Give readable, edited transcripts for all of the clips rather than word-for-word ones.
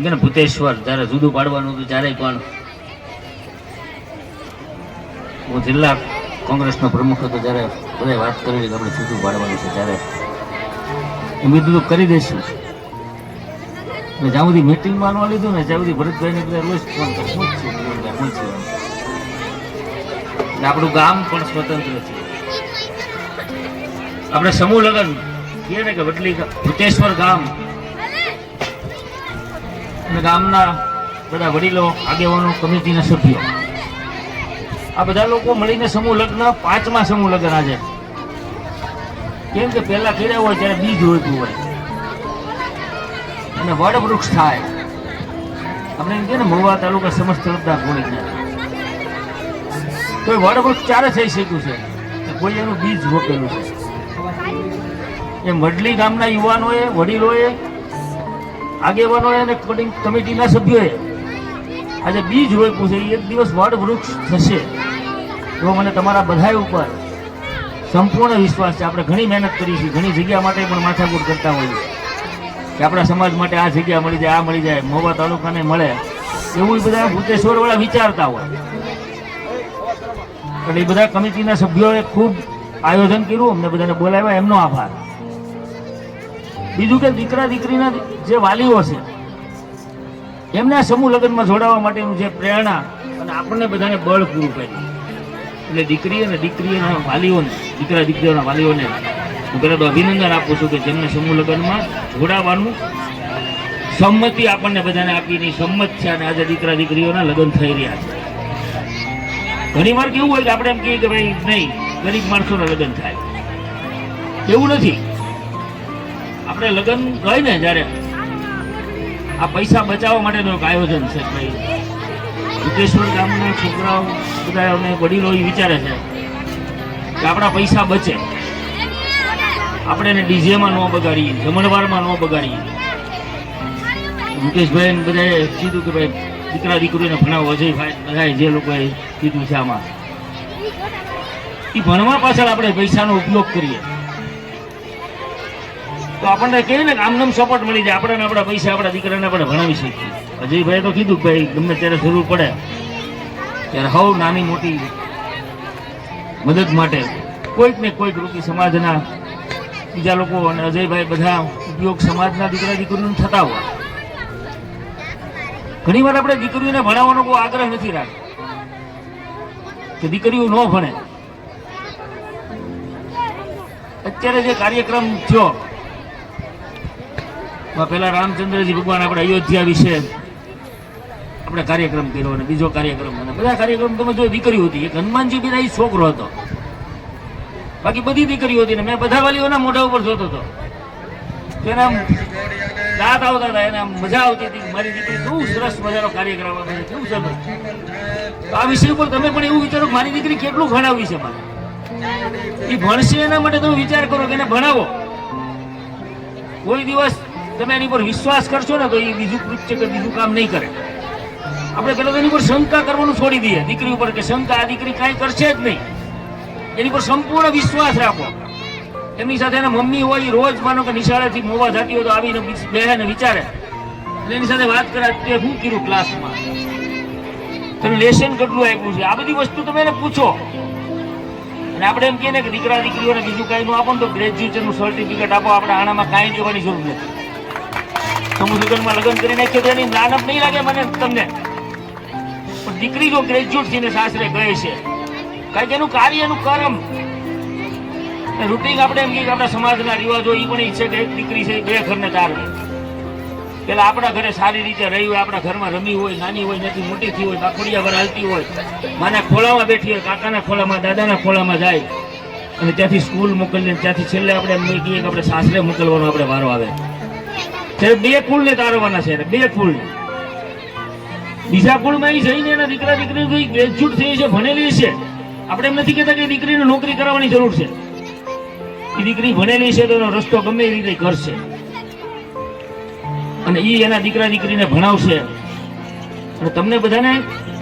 કે ને ભૂતેશ્વર જ્યારે જુદું પાડવાનું હતું ત્યારે પણ હું જિલ્લા કોંગ્રેસનો પ્રમુખ હતો ત્યારે બધા વાત કરેલી કે આપણે જુદું પાડવાનું છે ત્યારે મેં કીધું કરી દઈશું. જ્યાં બધી મિટિંગમાં ન લીધું ને જ્યાં બધી ભરતભાઈને બધા રોજ ફોન કરે શું છે આપણું ગામ પણ સ્વતંત્ર છે. આપણે સમૂહ લગ્ન કહીએ ને કે વડલી ભૂતેશ્વર ગામ અને ગામના બધા વડીલો આગેવાનો કમિટીના સભ્યો આ બધા લોકો મળીને સમૂહ લગ્ન 5મા સમૂહ લગ્ન આજે. કેમ કે પહેલા કર્યા હોય ત્યારે બીજ હોતું હોય અને વડ વૃક્ષ થાય. આપણે એમ કે ને મહુવા તાલુકા સમસ્ત શ્રદ્ધા કોણી કોઈ વડ વૃક્ષ ચારે થઈ શક્યું છે, કોઈ એનું બીજ રોપેલું છે. એમ વડલી ગામના યુવાનોએ, વડીલોએ, આગેવાનોએ અને કમિટીના સભ્યોએ આજે બીજ રોપ્યું છે. એક દિવસ વડ વૃક્ષ થશે એવો મને તમારા બધા ઉપર સંપૂર્ણ વિશ્વાસ છે. આપણે ઘણી મહેનત કરી છે, ઘણી જગ્યા માટે પણ માથાકૂટ કરતા હોઈએ કે આપણા સમાજ માટે આ જગ્યા મળી જાય, આ મળી જાય, મહુવા તાલુકાને મળે, એવું બધા ભૂતેશ્વર વાળા વિચારતા હોય. એટલે એ બધા કમિટીના સભ્યોએ ખૂબ આયોજન કર્યું, અમને બધાને બોલાવ્યા, એમનો આભાર. બીજું કે દીકરા દીકરીના જે વાલીઓ છે એમને આ સમૂહ લગ્નમાં જોડાવા માટેનું જે પ્રેરણા અને આપણને બધાને બળ પૂરું પાડ્યું. એટલે દીકરી અને દીકરીઓના વાલીઓને, દીકરા દીકરીઓના વાલીઓને હું પહેલાં તો અભિનંદન આપું છું કે જેમને સમૂહ લગ્નમાં જોડાવાનું સંમતિ આપણને બધાને આપીની સંમત છે અને આજે દીકરા દીકરીઓના લગ્ન થઈ રહ્યા છે. ઘણી વાર કેવું હોય કે આપણે એમ કહીએ કે ભાઈ નહીં, ગરીબ માણસોના લગ્ન થાય, એવું નથી. આપણે લગ્ન હોય ને જ્યારે આ પૈસા બચાવવા માટેનું એક આયોજન છે. ભાઈ ભૂતેશ્વર ગામના છોકરાઓ બધા અમે વડીલો એ વિચારે છે કે આપણા પૈસા બચે, આપણે એને ડીજેમાં ન બગાડીએ, જમણવારમાં ન બગાડીએ. મુકેશભાઈ બધાએ કીધું કે ભાઈ દીકરા દીકરીઓને ભણાવો, અજયભાઈ બધાએ જે લોકોએ કીધું છે આમાં એ ભણવા પાછળ આપણે પૈસાનો ઉપયોગ કરીએ તો આપણને કહીએ ને કે આમનામ સપોર્ટ મળી જાય. આપણને આપણા પૈસા આપણા દીકરાને આપણે ભણાવી શકીએ. અજયભાઈ તો કીધું કે ભાઈ ગમે ત્યારે જરૂર પડે ત્યારે હવ નાની મોટી મદદ માટે કોઈક ને કોઈક રૂપી સમાજના બીજા લોકો અને અજયભાઈ બધા ઉપયોગ સમાજના દીકરા દીકરીઓને થતા હોય. ઘણી વાર આપણે દીકરીઓને ભણાવવાનો કોઈ આગ્રહ નથી રાખતો કે દીકરીઓ ન ભણે. અત્યારે જે કાર્યક્રમ થયો પેલા રામચંદ્રજી ભગવાન આપણે અયોધ્યા વિશે આપણે કાર્યક્રમ કર્યો અને બીજો કાર્યક્રમ અને બધા કાર્યક્રમ તમે જો દીકરીઓ હતી. એક હનુમાનજી બિના એ છોકરો હતો, બાકી બધી દીકરીઓ હતી ને મેં બધા વાલીઓના મોઢા ઉપર જોતો હતો. તેના દાંત આવતા હતા, એને મજા આવતી હતી. મારી દીકરી બહુ સરસ મજાનો કાર્યક્રમ આવે છે, કેવું સરસ. આ વિષય ઉપર તમે પણ એવું વિચારો મારી દીકરી કેટલું ભણાવવી છે મારે. એ ભણશે એના માટે તમે વિચાર કરો કે એને ભણાવો. કોઈ દિવસ તમે એની પર વિશ્વાસ કરશો ને તો એ બીજું કૃત્ય કે બીજું કામ નહીં કરે. આપણે પેલા તો એની પર શંકા કરવાનું છોડી દઈએ દીકરી ઉપર કે શંકા આ દીકરી કાંઈ કરશે જ નહીં. એની પર સંપૂર્ણ વિશ્વાસ રાખો. એમની સાથે એના મમ્મી હોય, રોજ માનો કે નિશાળેથી મોવા જતી હોય તો આવીને બેહે ને વિચારે અને એની સાથે વાત કરે તે શું કર્યું ક્લાસમાં, તને લેસન કેટલું આપ્યું છે, આ બધી વસ્તુ તમે એને પૂછો. અને આપણે એમ કહીએ ને કે દીકરા દીકરીઓને બીજું કાંઈ ન આપો ને તો ગ્રેજ્યુએશનનું સર્ટિફિકેટ આપો, આપણે આનામાં કાંઈ દેવાની જરૂર નથી. સમૂહ લગ્નમાં લગ્ન કરી નાખ્યો તો એની નાનપ નહીં લાગે મને તમને. પણ દીકરી જો ગ્રેજ્યુએટ થઈને સાસરે ગઈ છે કાંઈક એનું કાર્ય, એનું કર્મ રૂટીન. આપણે એમ કહીએ કે આપણા સમાજના રિવાજો એ પણ ઈચ્છે કે એક દીકરી છે 2 ઘરને તારવે. પેલા આપણા ઘરે સારી રીતે રહી હોય, આપણા ઘરમાં રમી હોય, નાની હોય, નથી મોટી થઈ હોય, કાકડિયા પર હાલતી હોય, માના ખોળામાં બેઠી હોય, કાકાના ખોળામાં, દાદાના ખોળામાં જાય અને ત્યાંથી સ્કૂલ મોકલીએ, ત્યાંથી છેલ્લે આપણે એમ કહીએ કે આપણે સાસરે મોકલવાનો આપણે વારો આવે. ત્યારે 2 કુળને તારવાના છે, 2 કુળને. બીજા કુળમાં એ જઈને એના દીકરા દીકરી ગ્રેજ્યુએટ થઈ છે, ભણેલી છે. આપણે એમ નથી કહેતા કે દીકરીને નોકરી કરાવવાની જરૂર છે. એ દીકરી ભણેલી છે તો એનો રસ્તો ગમે એ રીતે કરશે અને એ એના દીકરા દીકરીને ભણાવશે. અને તમને બધાને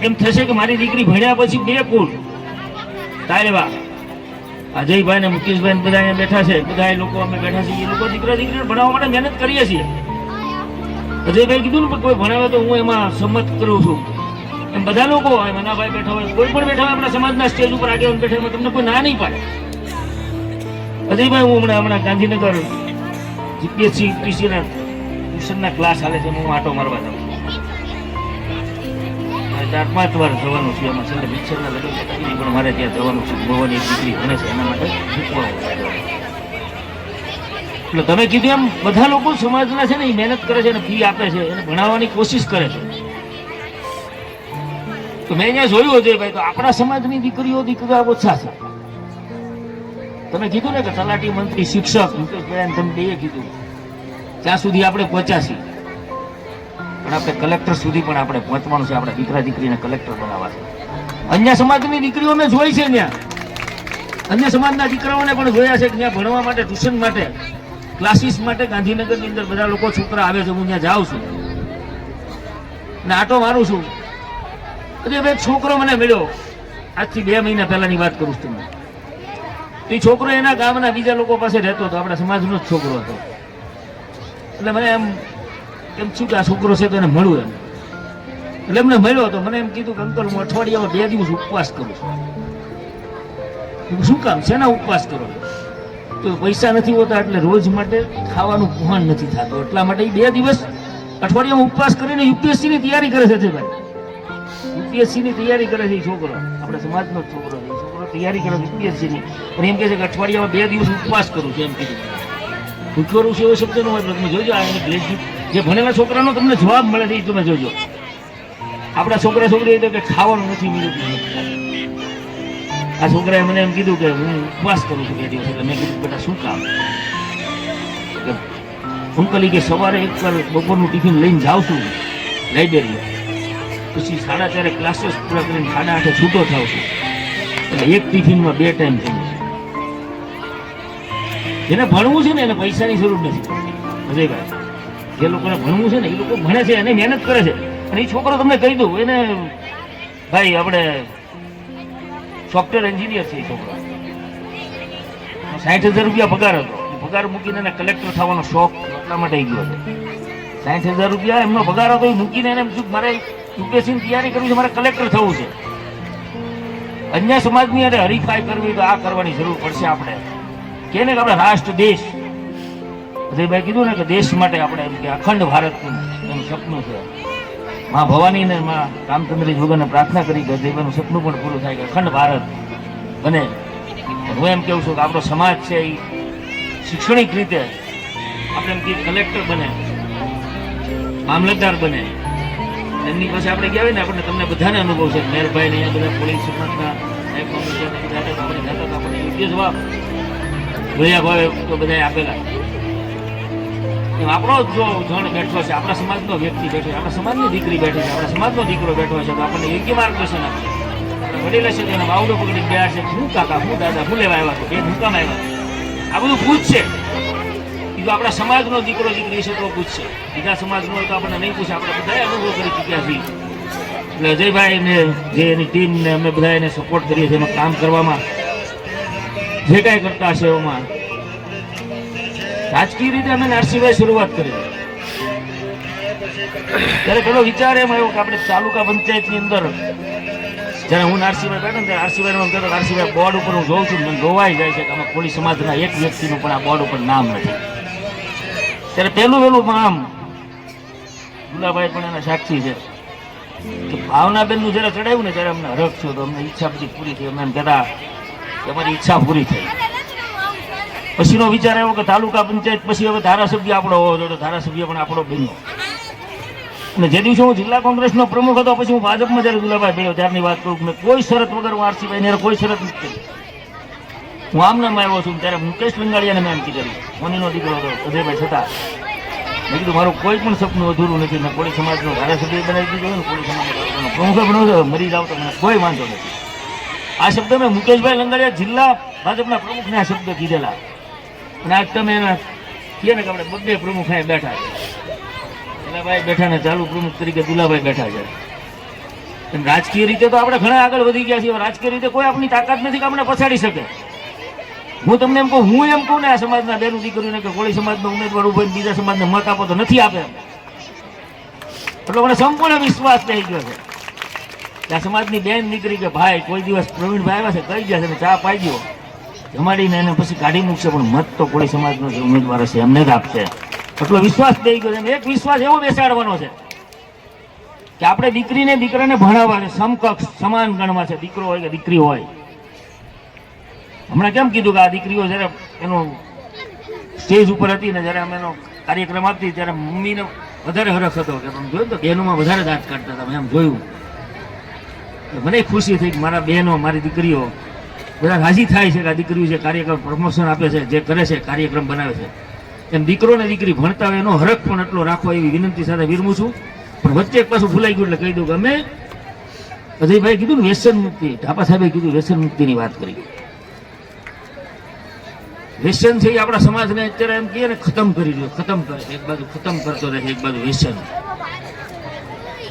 એમ થશે કે મારી દીકરી ભણ્યા પછી 2 કુળ તારેવા. અજયભાઈ ને મુકેશભાઈ બધા અહીંયા બેઠા છે, બધા લોકો અમે બેઠા છીએ. એ લોકો દીકરા દીકરીને ભણાવવા માટે મહેનત કરીએ છીએ. અજયભાઈ કીધું ને કોઈ ભણાવે તો હું એમાં સંમત કરું છું. એમ બધા લોકો હોય, મનાભાઈ બેઠા હોય, કોઈ પણ બેઠા હોય આપણા સમાજના સ્ટેજ ઉપર આગેવાન બેઠા હોય, તમને કોઈ ના નહીં પાડે. અજયભાઈ, હું હમણાં ગાંધીનગર જીપીએસસી યુપીએસસીના ટ્યુશનના ક્લાસ હાલે છે, હું આટો મારવા જાઉં છું. 4-5 વાર જવાનું છે. એમાં છેલ્લે મિક્સરના લગ્ન થતા પણ મારે ત્યાં જવાનું છે. ભવાની એક દીકરી ભણે છે, એના માટે એટલે તમે કીધું એમ બધા લોકો સમાજના છે ને એ મહેનત કરે છે, ફી આપે છે, એને ભણાવવાની કોશિશ કરે છે. તો મેં અહીંયા જોયું છે ભાઈ, તો આપણા સમાજની દીકરીઓ ઓછા છે. તમે કીધું ને કે તલાટી, મંત્રી, શિક્ષક, મુકેશભાઈ તમે બે કીધું ત્યાં સુધી આપણે પહોંચ્યા છીએ, પણ આપણે કલેક્ટર સુધી પણ આપણે પહોંચવાનું છે. આપણા દીકરા દીકરીને કલેક્ટર બનાવવા છે. અન્ય સમાજની દીકરીઓ મેં જોઈ છે, ત્યાં અન્ય સમાજના દીકરાઓને પણ જોયા છે કે ત્યાં ભણવા માટે, ટ્યુશન માટે, ક્લાસીસ માટે ગાંધીનગરની અંદર બધા લોકો છોકરા આવે છે. હું ત્યાં જાઉં છું ને આટો મારું છું. એટલે એક છોકરો મને મળ્યો, આજથી 2 મહિના પહેલાની વાત કરું છું તમને. એ છોકરો એના ગામના બીજા લોકો પાસે રહેતો હતો, આપણા સમાજનો જ છોકરો હતો. એટલે મને એમ શું કે આ છોકરો છે તો એને મળું એમ. એટલે એમને મળ્યો હતો. મને એમ કીધું કે અંકલ, હું અઠવાડિયામાં 2 દિવસ ઉપવાસ કરું છું. શું કામ? શેના ઉપવાસ કરો? તો પૈસા નથી હોતા એટલે રોજ માટે ખાવાનું પહોંચ નથી થતું, એટલા માટે 2 દિવસ અઠવાડિયામાં ઉપવાસ કરીને યુપીએસસી ની તૈયારી કરે છે. ભાઈ, યુપીએસસી ની તૈયારી કરે છે એ છોકરો, આપણા સમાજનો જ છોકરો છે. એ છોકરો તૈયારી કરે છે યુપીએસસી ની, અને એમ કહે છે કે અઠવાડિયામાં 2 દિવસ ઉપવાસ કરું છું. એમ કીધું. ભૂખ્યો રહું છું એવો શબ્દ ન હોય, તમે જોજો આ જે ભણેલા છોકરાનો તમને જવાબ મળે છે એ તમે જોજો. આપણા છોકરા છોકરી તો કે ખાવાનું નથી મળ્યું. આ છોકરાએ મને એમ કીધું કે હું ઉપવાસ કરું છું 2 દિવસ. એટલે મેં કીધું બેટા શું કામ? અંકલ કે સવારે એકવાર બપોરનું ટિફિન લઈને જાઉં છું લાઇબ્રેરી, પછી 4:30 ક્લાસીસ પૂરા કરીને 8:30 છૂટો થાઉં છું. એટલે એક ટિફિનમાં 2 ટાઈમ થઈ છે. જેને ભણવું છે ને એને પૈસાની જરૂર નથી. અજયભાઈ, જે લોકોને ભણવું છે ને એ લોકો ભણે છે અને મહેનત કરે છે. અને એ છોકરો તમને કહી દઉં, એને ભાઈ આપણે સોફ્ટવેર એન્જિનિયર છે. એ છોકરો 60,000 રૂપિયા પગાર હતો. પગાર મૂકીને એને કલેક્ટર થવાનો શોખ એટલા માટે ગયો હતો. 60,000 રૂપિયા એમનો પગાર હતો, એ મૂકીને એને મારે યુપીએસસીની તૈયારી કરવી છે, મારે કલેક્ટર થવું છે. અન્ય સમાજની અરે હરીફાઈ કરવી તો આ કરવાની જરૂર પડશે. આપણે કે ને કે આપણે રાષ્ટ્ર, દેશ, અજયભાઈ કીધું ને કે દેશ માટે આપણે એમ કે અખંડ ભારતનું એનું સપનું છે. માં ભવાની ને માં રામચંદ્રજી ભગવાનને પ્રાર્થના કરી કે અજયભાઈનું સપનું પણ પૂરું થાય કે અખંડ ભારત બને. હું એમ કહું છું કે આપણો સમાજ છે એ શૈક્ષણિક રીતે આપણે એમ કે કલેક્ટર બને, મામલતદાર બને. એમની પાસે આપણે ગયા હોય ને, આપણને તમને બધાને અનુભવ છે. મેરભાઈ ને બધા પોલીસ સમાજના આપણે જતા આપણને યોગ્ય જવાબ જોયા ભાવે તો બધા આપેલા. આપણો જો જણ બેઠો છે, આપણા સમાજનો વ્યક્તિ બેઠો છે, આપણા સમાજની દીકરી બેઠી છે, આપણા સમાજનો દીકરો બેઠો છે, તો આપણને યોગ્ય માર્ગદર્શન આપશે. વડીલ છે તેનો બાવડો પકડી ગયા છે, શું કાકા, શું દાદા, શું લેવા આવ્યા છો, હું કામ આવ્યા, આ બધું પૂછશે. બીજું આપણા સમાજનો દીકરો દીકરી છે તો પૂછશે, બીજા સમાજનો હોય તો આપણને નહીં પૂછે. આપણે બધા અનુભવ કરી ચૂક્યા છીએ. એટલે અજયભાઈ ને જે એની ટીમ ને અમે બધા એને સપોર્ટ કરીએ છીએ, એમાં કામ કરવામાં જે કાંઈ કરતા હશે એમાં રાજકીય રીતે અમે નરસિંહભાઈ શરૂઆત કરી. ત્યારે પેલો વિચાર એમ આવ્યો કે આપણે તાલુકા પંચાયતની અંદર જ્યારે હું નરસિંહભાઈ બેઠો ને ત્યારે નરસિંહભાઈ કહેતો, નરસિંહભાઈ બોર્ડ ઉપર હું જોઉં છું, મને જોવાઈ જાય છે કે આમાં કોળી સમાજના એક વ્યક્તિનું પણ આ બોર્ડ ઉપર નામ નથી. ત્યારે પહેલું નામ દુલાભાઈ પણ એના સાક્ષી છે કે ભાવનાબેનનું જયારે ચડાવ્યું ને ત્યારે અમને હરખ થયો, તો અમને ઈચ્છા બધી પૂરી થઈ. અમે એમ કહેતા કે અમારી ઈચ્છા પૂરી થઈ. પછીનો વિચાર આવ્યો કે તાલુકા પંચાયત પછી હવે ધારાસભ્ય આપણો હોવો જોઈએ, તો ધારાસભ્ય પણ આપણો બન્યો. અને જે દિવસે હું જિલ્લા કોંગ્રેસનો પ્રમુખ હતો, પછી હું ભાજપમાં જયારે દુલાભાઈ ગયો ત્યારની વાત કરું, મેં કોઈ શરત વગર હું આરસીભાઈ કોઈ શરત નથી કરી. હું આમનામાં આવ્યો છું ત્યારે મુકેશ લંગાડિયાને મેં એમ કીધેલું, મોનીનો દીકરો હતો અજયભાઈ છતાં મેં કીધું મારું કોઈ પણ સપનું અધૂરું નથી. મેં કોળી સમાજનો ધારાસભ્ય બનાવી દીધો ને, કોળી સમાજનો પ્રમુખ બનાવ્યો, મરી જાવ તો મને કોઈ વાંધો નથી. આ શબ્દ મેં મુકેશભાઈ લંગાડિયા જિલ્લા ભાજપના પ્રમુખને આ શબ્દ કીધેલા. અને આજ તમે એના કહે ને કે આપણે બધે પ્રમુખ અહીં બેઠા છે, દુલાભાઈ બેઠા ને ચાલુ પ્રમુખ તરીકે દુલાભાઈ બેઠા છે. રાજકીય રીતે તો આપણે ઘણા આગળ વધી ગયા છીએ. રાજકીય રીતે કોઈ આપણી તાકાત નથી કે આપણે પછાડી શકે. હું તમને એમ કહું, હું એમ કહું ને આ સમાજના બેનું દીકરીઓને કે કોળી સમાજનો ઉમેદવાર ઉભો બીજા સમાજને મત આપો તો નથી આપે. એટલો મને સંપૂર્ણ વિશ્વાસ થઈ ગયો છે કે આ સમાજની બેન દીકરી કે ભાઈ કોઈ દિવસ પ્રવીણભાઈ આવ્યા છે કહી ગયા છે ને ચા પાઈ દો જમાડીને એને પછી કાઢી મૂકશે, પણ મત તો કોળી સમાજનો જે ઉમેદવાર હશે એમને જ આપશે. એટલો વિશ્વાસ થઈ ગયો છે. એક વિશ્વાસ એવો બેસાડવાનો છે કે આપણે દીકરીને દીકરાને ભણાવવા છે, સમકક્ષ સમાન ગણવા છે, દીકરો હોય કે દીકરી હોય. હમણાં કેમ કીધું કે આ દીકરીઓ જ્યારે એનો સ્ટેજ ઉપર હતી ને જ્યારે અમે એનો કાર્યક્રમ આપતી ત્યારે મમ્મીને વધારે હરખ હતો કે તમે જોયું તો બહેનોમાં વધારે દાંત કાઢતા હતા. એમ જોયું મને ખુશી થઈ કે મારા બહેનો મારી દીકરીઓ બધા રાજી થાય છે કે આ દીકરીઓ જે કાર્યક્રમ પ્રમોશન આપે છે, જે કરે છે, કાર્યક્રમ બનાવે છે, એમ દીકરો ને દીકરી ભણતા હોય એનો હરખ પણ એટલો રાખો એવી વિનંતી સાથે વિરમું છું. પણ વચ્ચે એક પાછું ભૂલાઈ ગયું એટલે કહી દઉં કે અમે અજયભાઈ કીધું ને વ્યસન મુક્તિ, ઢાપા સાહેબે કીધું વ્યસન મુક્તિની વાત કરી. વ્યસન છે એ આપણા સમાજને અત્યારે એમ કહીએ ને ખતમ કરી દો, ખતમ કરે. એક બાજુ ખતમ કરતો રહે, એક બાજુ વ્યસન.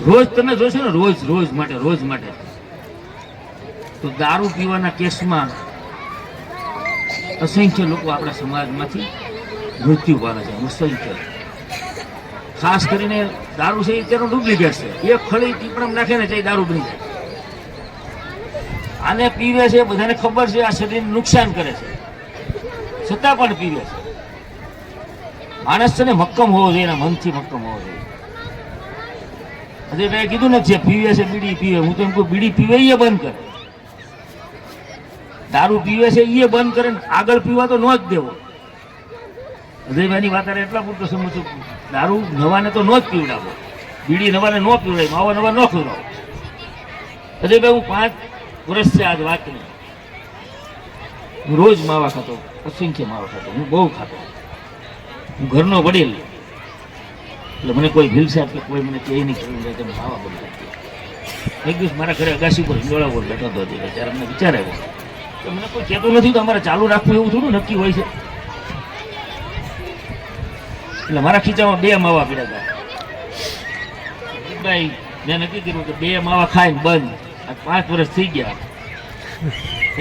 રોજ તમે જોશો ને રોજ માટે તો દારૂ પીવાના કેસમાં અસંખ્ય લોકો આપણા સમાજમાંથી મૃત્યુ પામે છે. અસંખ્ય. ખાસ કરીને દારૂ છે એ તેનો ડુપ્લિકેટ છે. એક ખળી ટીપણમ નાખે ને તે દારૂ બની જાય. આને પીવે છે, બધાને ખબર છે આ શરીરને નુકસાન કરે છે, છતાં પણ પીવે છે. માણસ છે ને મક્કમ હોવો જોઈએ, એના મનથી મક્કમ હોવો જોઈએ. અજયભાઈ કીધું ને જે પીવે છે બીડી પીવે, હું તો એમ કહું બીડી પીવે એ બંધ કરે, દારૂ પીવે છે એ બંધ કરે, આગળ પીવા તો ન જ દેવો. અજયભાઈની વાત એટલા પૂરતો સમજું છું, દારૂ નવાને તો ન જ પીવડાવો, બીડી નવાને ન પીવડાય, માવા નવા ન ખવડાવો. અજયભાઈ હું 5 વર્ષ છે આજ વાતની, હું રોજ માવા ખાતો, અસંખ્ય માવા ખાતો, હું બહુ ખાતો. હું ઘરનો વડીલ એટલે મને કોઈ ભીલ સાહેબ કે કોઈ મને કહે નહીં કરવું તમે માવા બંધ કરી. એક દિવસ મારા ઘરે અગાસી પર હિંડોળા પર બેઠો હતો ત્યારે મને વિચાર આવ્યો કે મને કોઈ કહેતો નથી તો અમારે ચાલુ રાખવું એવું થોડું નક્કી હોય છે. એટલે મારા ખીચામાં 2 માવા પીડા હતા. ભાઈ મેં નક્કી કર્યું કે 2 માવા ખાઈને બંધ. આ 5 વર્ષ થઈ ગયા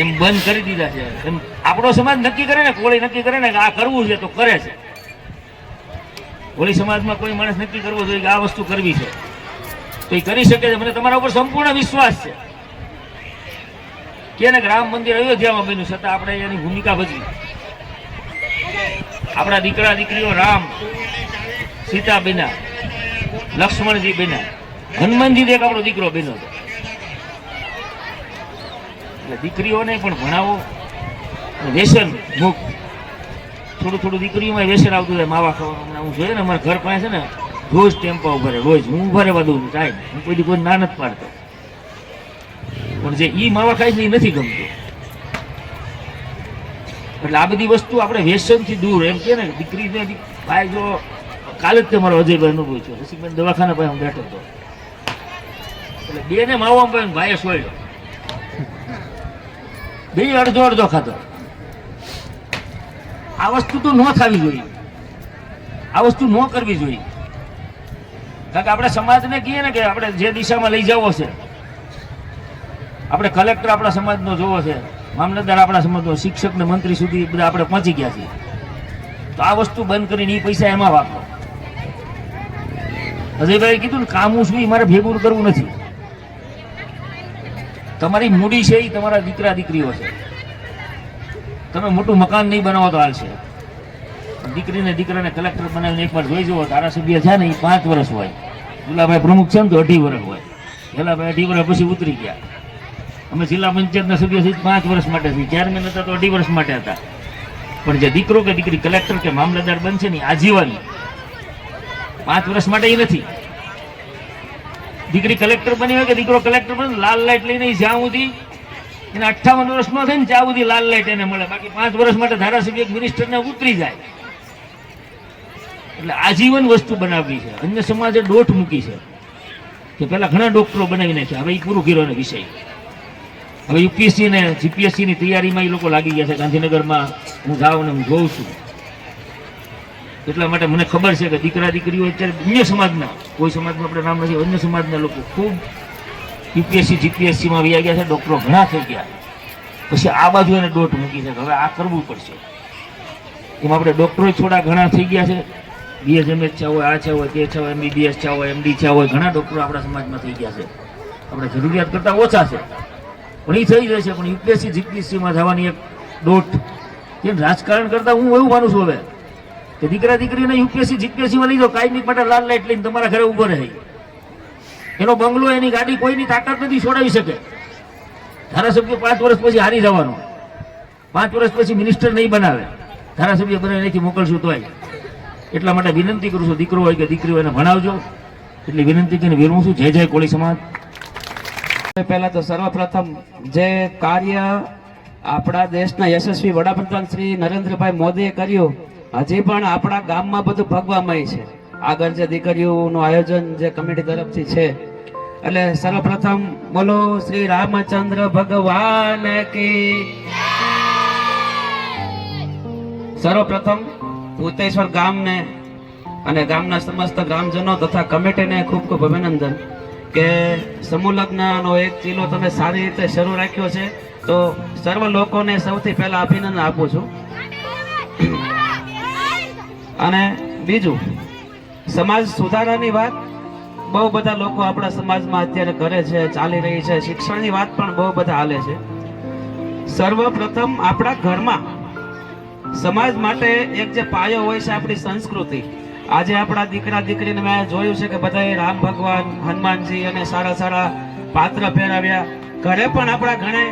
એમ બંધ કરી દીધા છે. એમ આપણો સમાજ નક્કી કરે ને, કોળી નક્કી કરે ને કે આ કરવું છે તો કરે છે. કોળી સમાજમાં કોઈ માણસ નક્કી કરવો જોઈએ કે આ વસ્તુ કરવી છે તો એ કરી શકે છે. મને તમારા ઉપર સંપૂર્ણ વિશ્વાસ છે કે રામ મંદિર અયોધ્યામાં બન્યું, છતાં આપણે એની ભૂમિકા ભજવી. આપણા દીકરા દીકરીઓ રામ સીતા બન્યા, લક્ષ્મણજી બન્યા, હનુમાનજી એક આપણો દીકરો બન્યો હતો. એટલે દીકરીઓને પણ ભણાવો, વ્યસન મુક્ત. થોડું દીકરીઓમાં વ્યસન આવતું જાય, માવા ખાવાનું. હું જોઈએ ને અમારા ઘર પાસે છે ને રોજ ટેમ્પો ઉભા રહે, રોજ હું ઉભા રહેવા દઉં ટાઈમ. હું કોઈ ના નથી પાડતો, પણ જે ઈ માવા ખાય છે એ નથી ગમતું. એટલે આ બધી વસ્તુ આપણે વ્યસનથી દૂર. એમ કે ને દીકરીને ભાઈ જો કાલે જ તમારો અજયભાઈ અનુભવ છે, રસીબેન દવાખાના પાસે હું બેઠો હતો, એટલે 2 ને માવા ભાઈ ભાઈએ સોયડો, 2 અડધો ખાતો. આ વસ્તુ તો ન થવી જોઈએ, આ વસ્તુ ન કરવી જોઈએ. કારણ કે આપણે સમાજને કહીએ ને કે આપણે જે દિશામાં લઈ જવો છે, આપણે કલેક્ટર આપણા સમાજનો જોવો છે, મામલતદાર આપણા સમાજનો, શિક્ષક ને મંત્રી સુધી બધા આપણે પહોંચી ગયા છીએ. તો આ વસ્તુ બંધ કરીને એ પૈસા એમાં વાપરો. અજયભાઈ કીધું ને કામું શું એ મારે ભેગું કરવું નથી. તમારી મૂડી છે એ તમારા દીકરા દીકરીઓ છે. તમે મોટું મકાન નહીં બનાવો તો હાલશે. દીકરીને દીકરાને કલેક્ટર બનાવીને એકવાર જોઈ જુઓ. ધારાસભ્ય છે ને એ 5 વર્ષ હોય, દુલાભાઈ પ્રમુખ છે ને તો 2.5 વર્ષ હોય. હેલાભાઈ 2.5 વર્ષ પછી ઉતરી ગયા. અમે જિલ્લા પંચાયતના સભ્ય છીએ 5 વર્ષ માટે છીએ, ચેરમેન હતા તો 2.5 વર્ષ માટે હતા. પણ જે દીકરો કે દીકરી કલેક્ટર કે મામલતદાર બનશે ને આજીવન 5 વર્ષ માટે એ નથી. દીકરી કલેક્ટર બની હોય કે દીકરો કલેક્ટર બને, લાલ લાઈટ લઈને જ્યાં સુધી એને 58 વર્ષ નો થાય ને ત્યાં સુધી લાલ લાઈટ એને મળે. બાકી 5 વર્ષ માટે ધારાસભ્ય મિનિસ્ટરને ઉતરી જાય. એટલે આજીવન વસ્તુ બનાવવી છે. અન્ય સમાજે દોટ મૂકી છે કે પેલા ઘણા ડોક્ટરો બનાવી નાખ્યા, હવે એ પૂરું કર્યો વિષય. હવે યુપીએસસી ને જીપીએસસી ની તૈયારીમાં એ લોકો લાગી ગયા છે. ગાંધીનગરમાં હું જાઉં ને હું જોઉં છું. એટલા માટે મને ખબર છે કે દીકરા દીકરીઓ અત્યારે અન્ય સમાજના, કોઈ સમાજનું આપણે નામ નથી, અન્ય સમાજના લોકો ખૂબ યુપીએસસી જીપીએસસીમાં આવી ગયા છે. ડોક્ટરો ઘણા થઈ ગયા. પછી આ બાજુ એને દોટ મૂકી છે કે હવે આ કરવું પડશે. એમાં આપણે ડોક્ટરો થોડા ઘણા થઈ ગયા છે, BHMS છે હોય, આ છે હોય, તે છે હોય, MBBS છે હોય, MD છે હોય, ઘણા ડૉક્ટરો આપણા સમાજમાં થઈ ગયા છે. આપણે જરૂરિયાત કરતાં ઓછા છે, પણ એ થઈ જશે. પણ UPSC જીપીએસસીમાં જવાની એક દોટ કે રાજકારણ કરતાં હું એવું માનું છું હવે કે દીકરા દીકરીને UPSC જીપીએસસીમાં લઈ જાઓ, કાયમી માટે લાલ લાઈટ લઈને તમારા ઘરે ઊભો રહે. એનો બંગલો, એની ગાડી કોઈની તાકાત નથી છોડાવી શકે. ધારાસભ્ય 5 વર્ષ પછી હારી જવાનો, 5 વર્ષ પછી મિનિસ્ટર નહીં બનાવે, ધારાસભ્ય બનાવી અહીંથી મોકલશું તોય. એટલા માટે વિનંતી કરું છું, દીકરો હોય કે દીકરી હોય એને ભણાવજો. એટલી વિનંતી કરીને વિરમું છું. જય જય કોળી સમાજ. પહેલા તો સર્વપ્રથમ જે કાર્ય આપણા દેશના યશસ્વી વડાપ્રધાન શ્રી નરેન્દ્રભાઈ મોદીએ કર્યું, હજી પણ આપણા ગામમાં બધું ભગવામય છે. આગળ જે દીકરીઓનું આયોજન જે કમિટી તરફથી છે, એટલે સર્વપ્રથમ બોલો શ્રી રામચંદ્ર ભગવાન કી. સર્વપ્રથમ ભૂતેશ્વર ગામને અને ગામના સમસ્ત ગ્રામજનો તથા કમિટીને ખૂબ ખૂબ અભિનંદન કે સમૂહ લગ્નનો એક ચીલો તમે સારી રીતે શરૂ રાખ્યો છે. તો સર્વ લોકોને સૌથી પહેલા અભિનંદન આપું છું. અને બીજું, સમાજ સુધારાની વાત બહુ બધા લોકો આપણા સમાજમાં અત્યારે કરે છે, ચાલી રહી છે. શિક્ષણની વાત પણ બહુ બધા હાલે છે. સર્વપ્રથમ આપણા ઘરમાં સમાજ માટે એક જે પાયો હોય છે, આપણી સંસ્કૃતિ. આજે આપણા દીકરા દીકરીને મેં જોયું છે કે બધાએ રામ ભગવાન, હનુમાનજી અને સારા સારા પાત્ર પહેરાવ્યા. ઘરે પણ આપણા ઘણે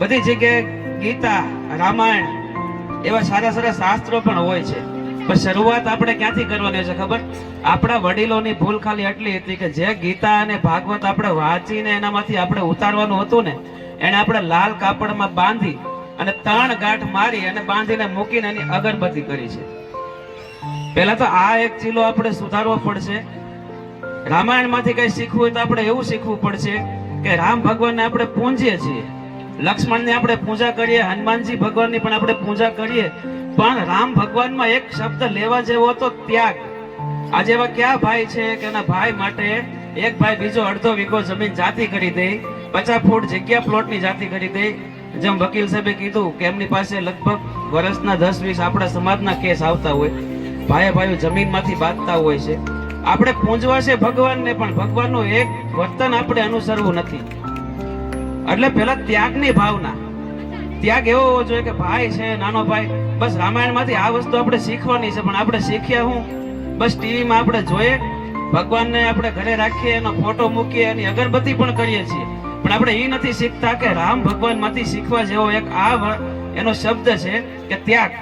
બધી જગ્યાએ ગીતા, રામાયણ એવા સારા સારા શાસ્ત્રો પણ હોય છે. પણ શરૂઆત આપણે ક્યાંથી કરવાની છે ખબર? આપણા વડીલોની ભૂલ ખાલી એટલી હતી કે જે ગીતા અને ભાગવત આપણે વાંચીને એનામાંથી આપણે ઉતારવાનું હતું ને, એને આપણે લાલ કાપડમાં બાંધી અને 3 ગાંઠ મારી અને બાંધીને મૂકીને એની અગરબત્તી કરી છે. પહેલા તો આ એક ચીલો આપણે સુધારવો પડશે. રામાયણમાંથી કઈ શીખવું હોય તો આપણે એવું શીખવું પડશે કે રામ ભગવાનને આપણે પૂંજીએ છીએ, લક્ષ્મણની આપણે પૂજા કરીએ, હનુમાનજી ભગવાનની પણ આપણે પૂજા કરીએ, પણ રામ ભગવાનમાં એક શબ્દ લેવા જેવો હતો, ત્યાગ. આજે એવા ક્યાં ભાઈ છે કે એના ભાઈ માટે એક ભાઈ બીજો અડધો વીઘો જમીન જાતી કરી દે, 50 ફૂટ જગ્યા પ્લોટની જાતી કરી દે. જેમ વકીલ સાહેબે કીધું કે એમની પાસે લગભગ વર્ષના 10-20 આપણા સમાજના કેસ આવતા હોય, ભાઈ ભાઈઓ જમીનમાંથી બાંધતા હોય છે. આપણે પૂંજવા છે ભગવાનને, પણ ભગવાનનું એક વર્તન આપણે અનુસરવું નથી. એટલે પેલા ત્યાગની ભાવના, ત્યાગ એવો હોવો જોઈએ કે ભાઈ છે, નાનો ભાઈ, બસ રામાયણમાંથી આ વસ્તુ આપણે શીખવાની છે, પણ આપણે શીખ્યા હું બસ ટીવીમાં આપણે જોઈએ, ભગવાનને આપણે ઘરે રાખીએ, એનો ફોટો મૂકીએ, એની અગરબત્તી પણ કરીએ છીએ, પણ આપણે એ નથી શીખતા કે રામ ભગવાનમાંથી શીખવા જેવો એક આ એનો શબ્દ છે કે ત્યાગ.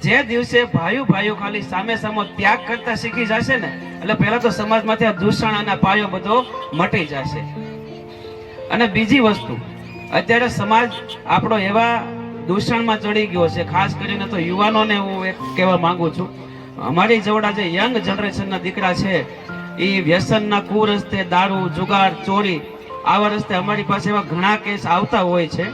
જે દિવસે ભાઈઓ ભાઈઓ ખાલી સામે સામો ત્યાગ કરતા શીખી જશે ને, એટલે પહેલા તો સમાજમાંથી આ દૂષણ અને પાયો બધો મટી જશે. અને બીજી વસ્તુ, અત્યારે સમાજ આપણો એવા દૂષણમાં ચડી ગયો છે, ખાસ કરીને તો યુવાનોને હું એક કહેવા માંગુ છું. અમારી જોડા જે યંગ જનરેશનના દીકરા છે, એ વ્યસનના કુરસ્તે, દારૂ, જુગાર, ચોરી, આવા રસ્તે અમારી પાસે એવા ઘણા કેસ આવતા હોય છે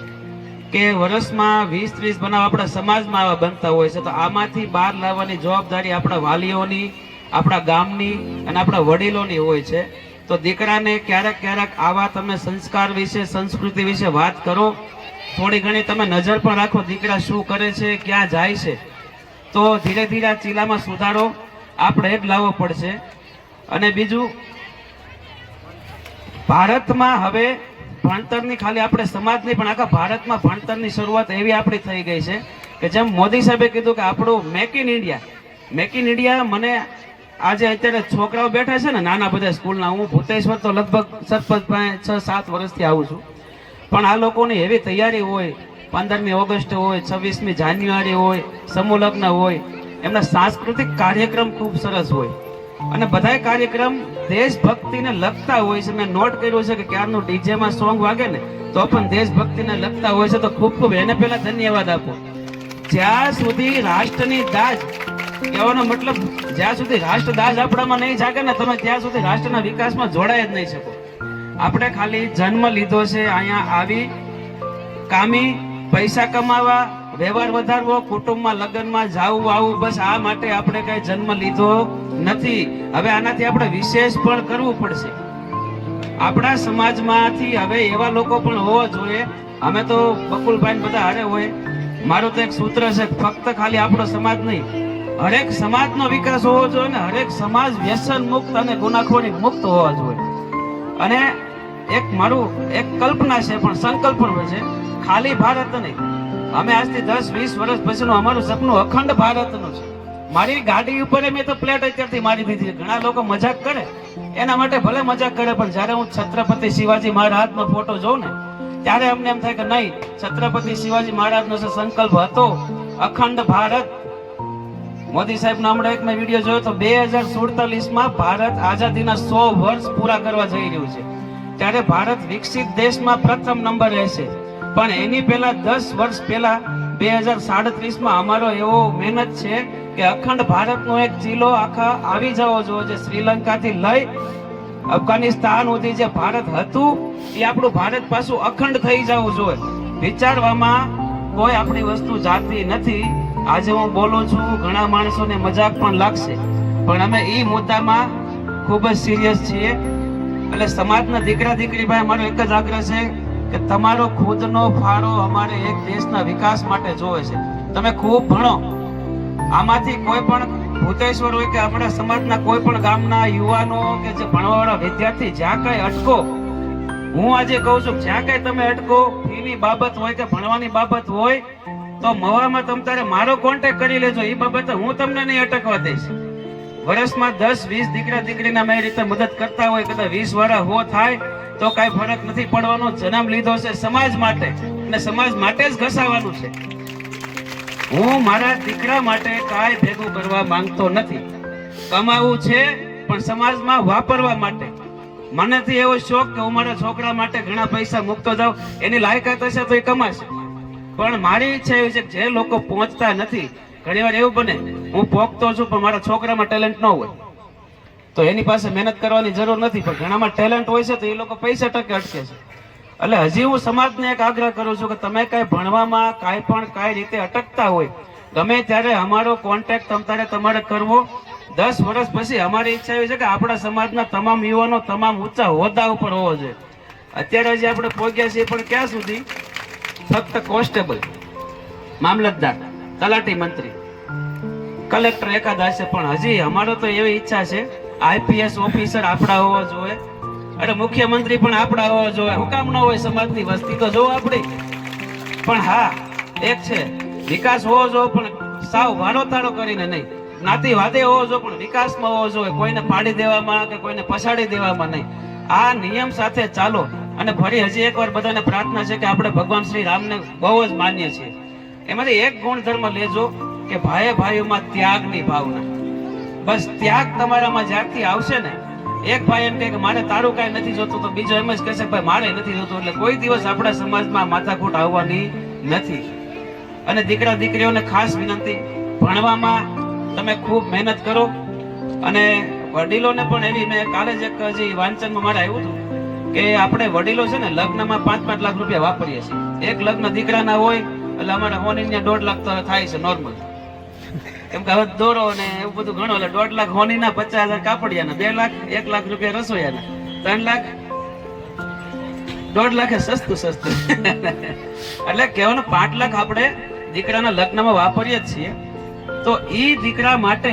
કે વર્ષમાં 20-30 બનાવ આપણા સમાજમાં આવા બનતા હોય છે. તો આમાંથી બહાર લાવવાની જવાબદારી આપણા વાલીઓની, આપણા ગામની અને આપણા વડીલોની હોય છે. તો દીકરાને ક્યારેક ક્યારેક આવા તમે સંસ્કાર વિશે, સંસ્કૃતિ વિશે વાત કરો, થોડી ઘણી તમે નજર પણ રાખો દીકરા શું કરે છે, ક્યાં જાય છે. તો ધીરે ધીરે આ ચીલામાં સુધારો આપણે જ લાવવો પડશે. અને બીજું, ભારતમાં હવે ભણતરની, ખાલી આપણે સમાજની પણ આખા ભારતમાં ભણતરની શરૂઆત એવી આપણી થઈ ગઈ છે કે જેમ મોદી સાહેબે કીધું કે આપણું make in India, make in India. મને આજે અત્યારે છોકરાઓ બેઠા છે ને નાના બધા સ્કૂલના, હું ભૂતેશ્વર તો લગભગ સરપંચ 6-7 વર્ષથી આવું છું, પણ આ લોકોની એવી તૈયારી હોય, 15મી ઓગસ્ટ હોય, 26મી જાન્યુઆરી હોય, સમૂહ લગ્ન હોય, એમના સાંસ્કૃતિક કાર્યક્રમ ખૂબ સરસ હોય અને બધાય કાર્યક્રમ દેશભક્તિને લગતા હોય છે. મેં નોટ કર્યું છે કે ક્યારનું ડીજેમાં સોંગ વાગે ને તો પણ દેશભક્તિને લગતા હોય છે. તો ખૂબ ખૂબ એને પહેલા ધન્યવાદ આપો. જ્યાં સુધી રાષ્ટ્રની દાજ, કહેવાનો મતલબ જ્યાં સુધી રાષ્ટ્ર દાજ આપણામાં નહીં જાગે ને તમે, ત્યાં સુધી રાષ્ટ્રના વિકાસમાં જોડાઈ જ નહીં શકો. આપણે ખાલી જન્મ લીધો છે અહીંયા આવી કામી, પૈસા કમાવા, વ્યવહાર વધારવો, કુટુંબમાં લગ્નમાં જાવું આવું, બસ આ માટે આપણે કઈ જન્મ લીધો નથી. હવે આનાથી આપણે વિશેષ પણ કરવું પડશે. આપણા સમાજમાંથી હવે એવા લોકો પણ હોવા જોઈએ. અમે તો બકુલભાઈ બધા હારે હોય. મારું તો એક સૂત્ર છે, ફક્ત ખાલી આપણો સમાજ નહીં, હરેક સમાજનો વિકાસ હોવો જોઈએ ને હરેક સમાજ વ્યસન મુક્ત અને ગુનાખોરી મુક્ત હોવા જોઈએ. અને એક મારું એક કલ્પના છે, પણ સંકલ્પ પણ છે, ખાલી ભારત નહીં. અમે આજથી 10-20 વર્ષ પછીનું અમારું સપનું અખંડ ભારતનું છે. મારી ગાડી ઉપર મેં તો પ્લેટ અત્યારથી મારી દીધી. ઘણા લોકો મજાક કરે, એના માટે ભલે મજાક કરે, પણ જ્યારે હું છત્રપતિ શિવાજી મહારાજનો ફોટો જોઉં ને ત્યારે અમને એમ થાય કે નહીં, છત્રપતિ શિવાજી મહારાજનો જે સંકલ્પ હતો અખંડ ભારત. મોદી સાહેબ નો હમણાં એક મેં વિડીયો જોયો તો 2047માં ભારત આઝાદીના 100 વર્ષ પૂરા કરવા જઈ રહ્યું છે. ત્યારે ભારત વિકસિત દેશમાં પ્રથમ નંબર રહેશે. પણ એની પહેલા 10 વર્ષ પહેલા 2037માં અમારો એવો મહેનત છે કે અખંડ ભારતનો એક જિલ્લો આખા આવી જવો જોઈએ, જે શ્રીલંકાથી લઈ અફઘાનિસ્તાન સુધી જે ભારત હતું એ આપણું ભારત પાછું અખંડ થઈ જવું જોઈએ. વિચારવામાં કોઈ આપણી વસ્તુ જાતી નથી. આજે હું બોલું છું, ઘણા માણસોને મજાક પણ લાગશે, પણ અમે એ મુદ્દામાં ખૂબ જ સિરિયસ છીએ. એટલે સમાજના દીકરા દીકરી ભાઈ મારો એક જ આગ્રહ છે કે તમારો ખુદનો ફાળો અમારે એક દેશના વિકાસ માટે જોવે છે. તમે ખૂબ ભણો. આમાંથી કોઈ પણ ભૂતેશ્વર હોય કે આપણા સમાજના કોઈ પણ ગામના યુવાનો કે જે ભણવાવાળા વિદ્યાર્થી જ્યાં કઈ અટકો, હું આજે કહું છું, જ્યાં કઈ તમે અટકો, ફીની બાબત હોય કે ભણવાની બાબત હોય તો મવામાં તમ તારે મારો કોન્ટેક્ટ કરી લેજો. એ બાબતે હું તમને નહીં અટકવા દઈશ. વર્ષમાં 10-20 દીકરા દીકરીના મેં રીતે મદદ કરતા હોય, કદાચ 20 વર્ષ હો થાય તો કઈ ફરક નથી પડવાનો. જન્મ લીધો છે સમાજ માટે અને સમાજ માટે જ ઘસાવાનું છે. હું મારા દીકરા માટે કાંઈ ભેગું કરવા માંગતો નથી. કમાવું છે પણ સમાજમાં વાપરવા માટે. મનેથી એવો શોખ કે હું મારા છોકરા માટે ઘણા પૈસા મૂકતો જાઉં, એની લાયકાત હશે તો એ કમાશે. પણ મારી ઈચ્છા એવી છે કે જે લોકો પહોંચતા નથી, ઘણી વાર એવું બને હું પહોંચતો છું પણ મારા છોકરામાં ટેલેન્ટ ન હોય તો એની પાસે મહેનત કરવાની જરૂર નથી, પણ ઘણામાં ટેલેન્ટ હોય છે તો એ લોકો પૈસા ટકે અટકે છે. એટલે હજી હું સમાજને એક આગ્રહ કરું છું કે તમે કઈ ભણવામાં કાંઈ પણ કાંઈ રીતે અટકતા હોય, ગમે ત્યારે અમારો કોન્ટેક્ટ તમારે કરવો. 10 વર્ષ પછી અમારી ઈચ્છા એવી છે કે આપણા સમાજના તમામ યુવાનો તમામ ઊંચા હોદ્દા ઉપર હોવો જોઈએ. અત્યારે જે આપણે પહોંચ્યા છીએ પણ ક્યાં સુધી? ફક્ત કોન્સ્ટેબલ, મામલતદાર, તલાટી મંત્રી, કલેક્ટર એકાદ હશે, પણ હજી અમારો તો એવી ઈચ્છા છે IPS ઓફિસર આપણા હોવા જોઈએ. અરે મુખ્યમંત્રી પણ આપણા હોવા જોઈએ. હું કામ ન હોય? સમાજની વસ્તી તો જોવો આપણી. પણ હા, એક છે, વિકાસ હોવો જોઈએ પણ સાવ વારોતારો કરીને નહીં. જ્ઞાતિવાદે હોવો જોઈએ પણ વિકાસમાં હોવો જોઈએ. કોઈને પાડી દેવામાં કે કોઈને પછાડી દેવામાં નહીં. આ નિયમ સાથે ચાલો. અને ફરી હજી એકવાર બધાને પ્રાર્થના છે કે આપણે ભગવાન શ્રી રામને બહુ જ માનીએ છીએ. એમાંથી એક ગુણધર્મ લેજો કે ભાઈએ ભાઈઓમાં ત્યાગની ભાવના. બસ ત્યાગ તમારામાં જ્યારથી આવશે ને, એક ભાઈ એમ કે મારે તારું કાંઈ નથી જોતું તો બીજો એમ જ કહેશે ભાઈ મારે નથી જોતું, એટલે કોઈ દિવસ આપણા સમાજમાં માથાકૂટ આવવાની નથી. અને દીકરા દીકરીઓને ખાસ વિનંતી, ભણવામાં તમે ખૂબ મહેનત કરો. અને વડીલોને પણ એવી, મેં કાલે જ એક હજી વાંચનમાં મારે આવ્યું હતું કે આપણે વડીલો છે ને લગ્નમાં 5-5 લાખ રૂપિયા વાપરીએ છીએ. એક લગ્ન દીકરાના હોય એટલે અમારે હોનીને 1.5 લાખ તો થાય છે નોર્મલ. કેમ કે હવે દોરો ને એવું બધું ઘણો, એટલે 1.5 લાખ હોનીના, 50,000 કાપડિયાના, 2 લાખ, 1 લાખ રૂપિયા રસોઈયાના, 3 લાખ, 1.5 લાખ સસ્તું. એટલે કહેવાનું 5 લાખ આપણે દીકરાના લગ્નમાં વાપરીએ જ છીએ. તો ઈ દીકરા માટે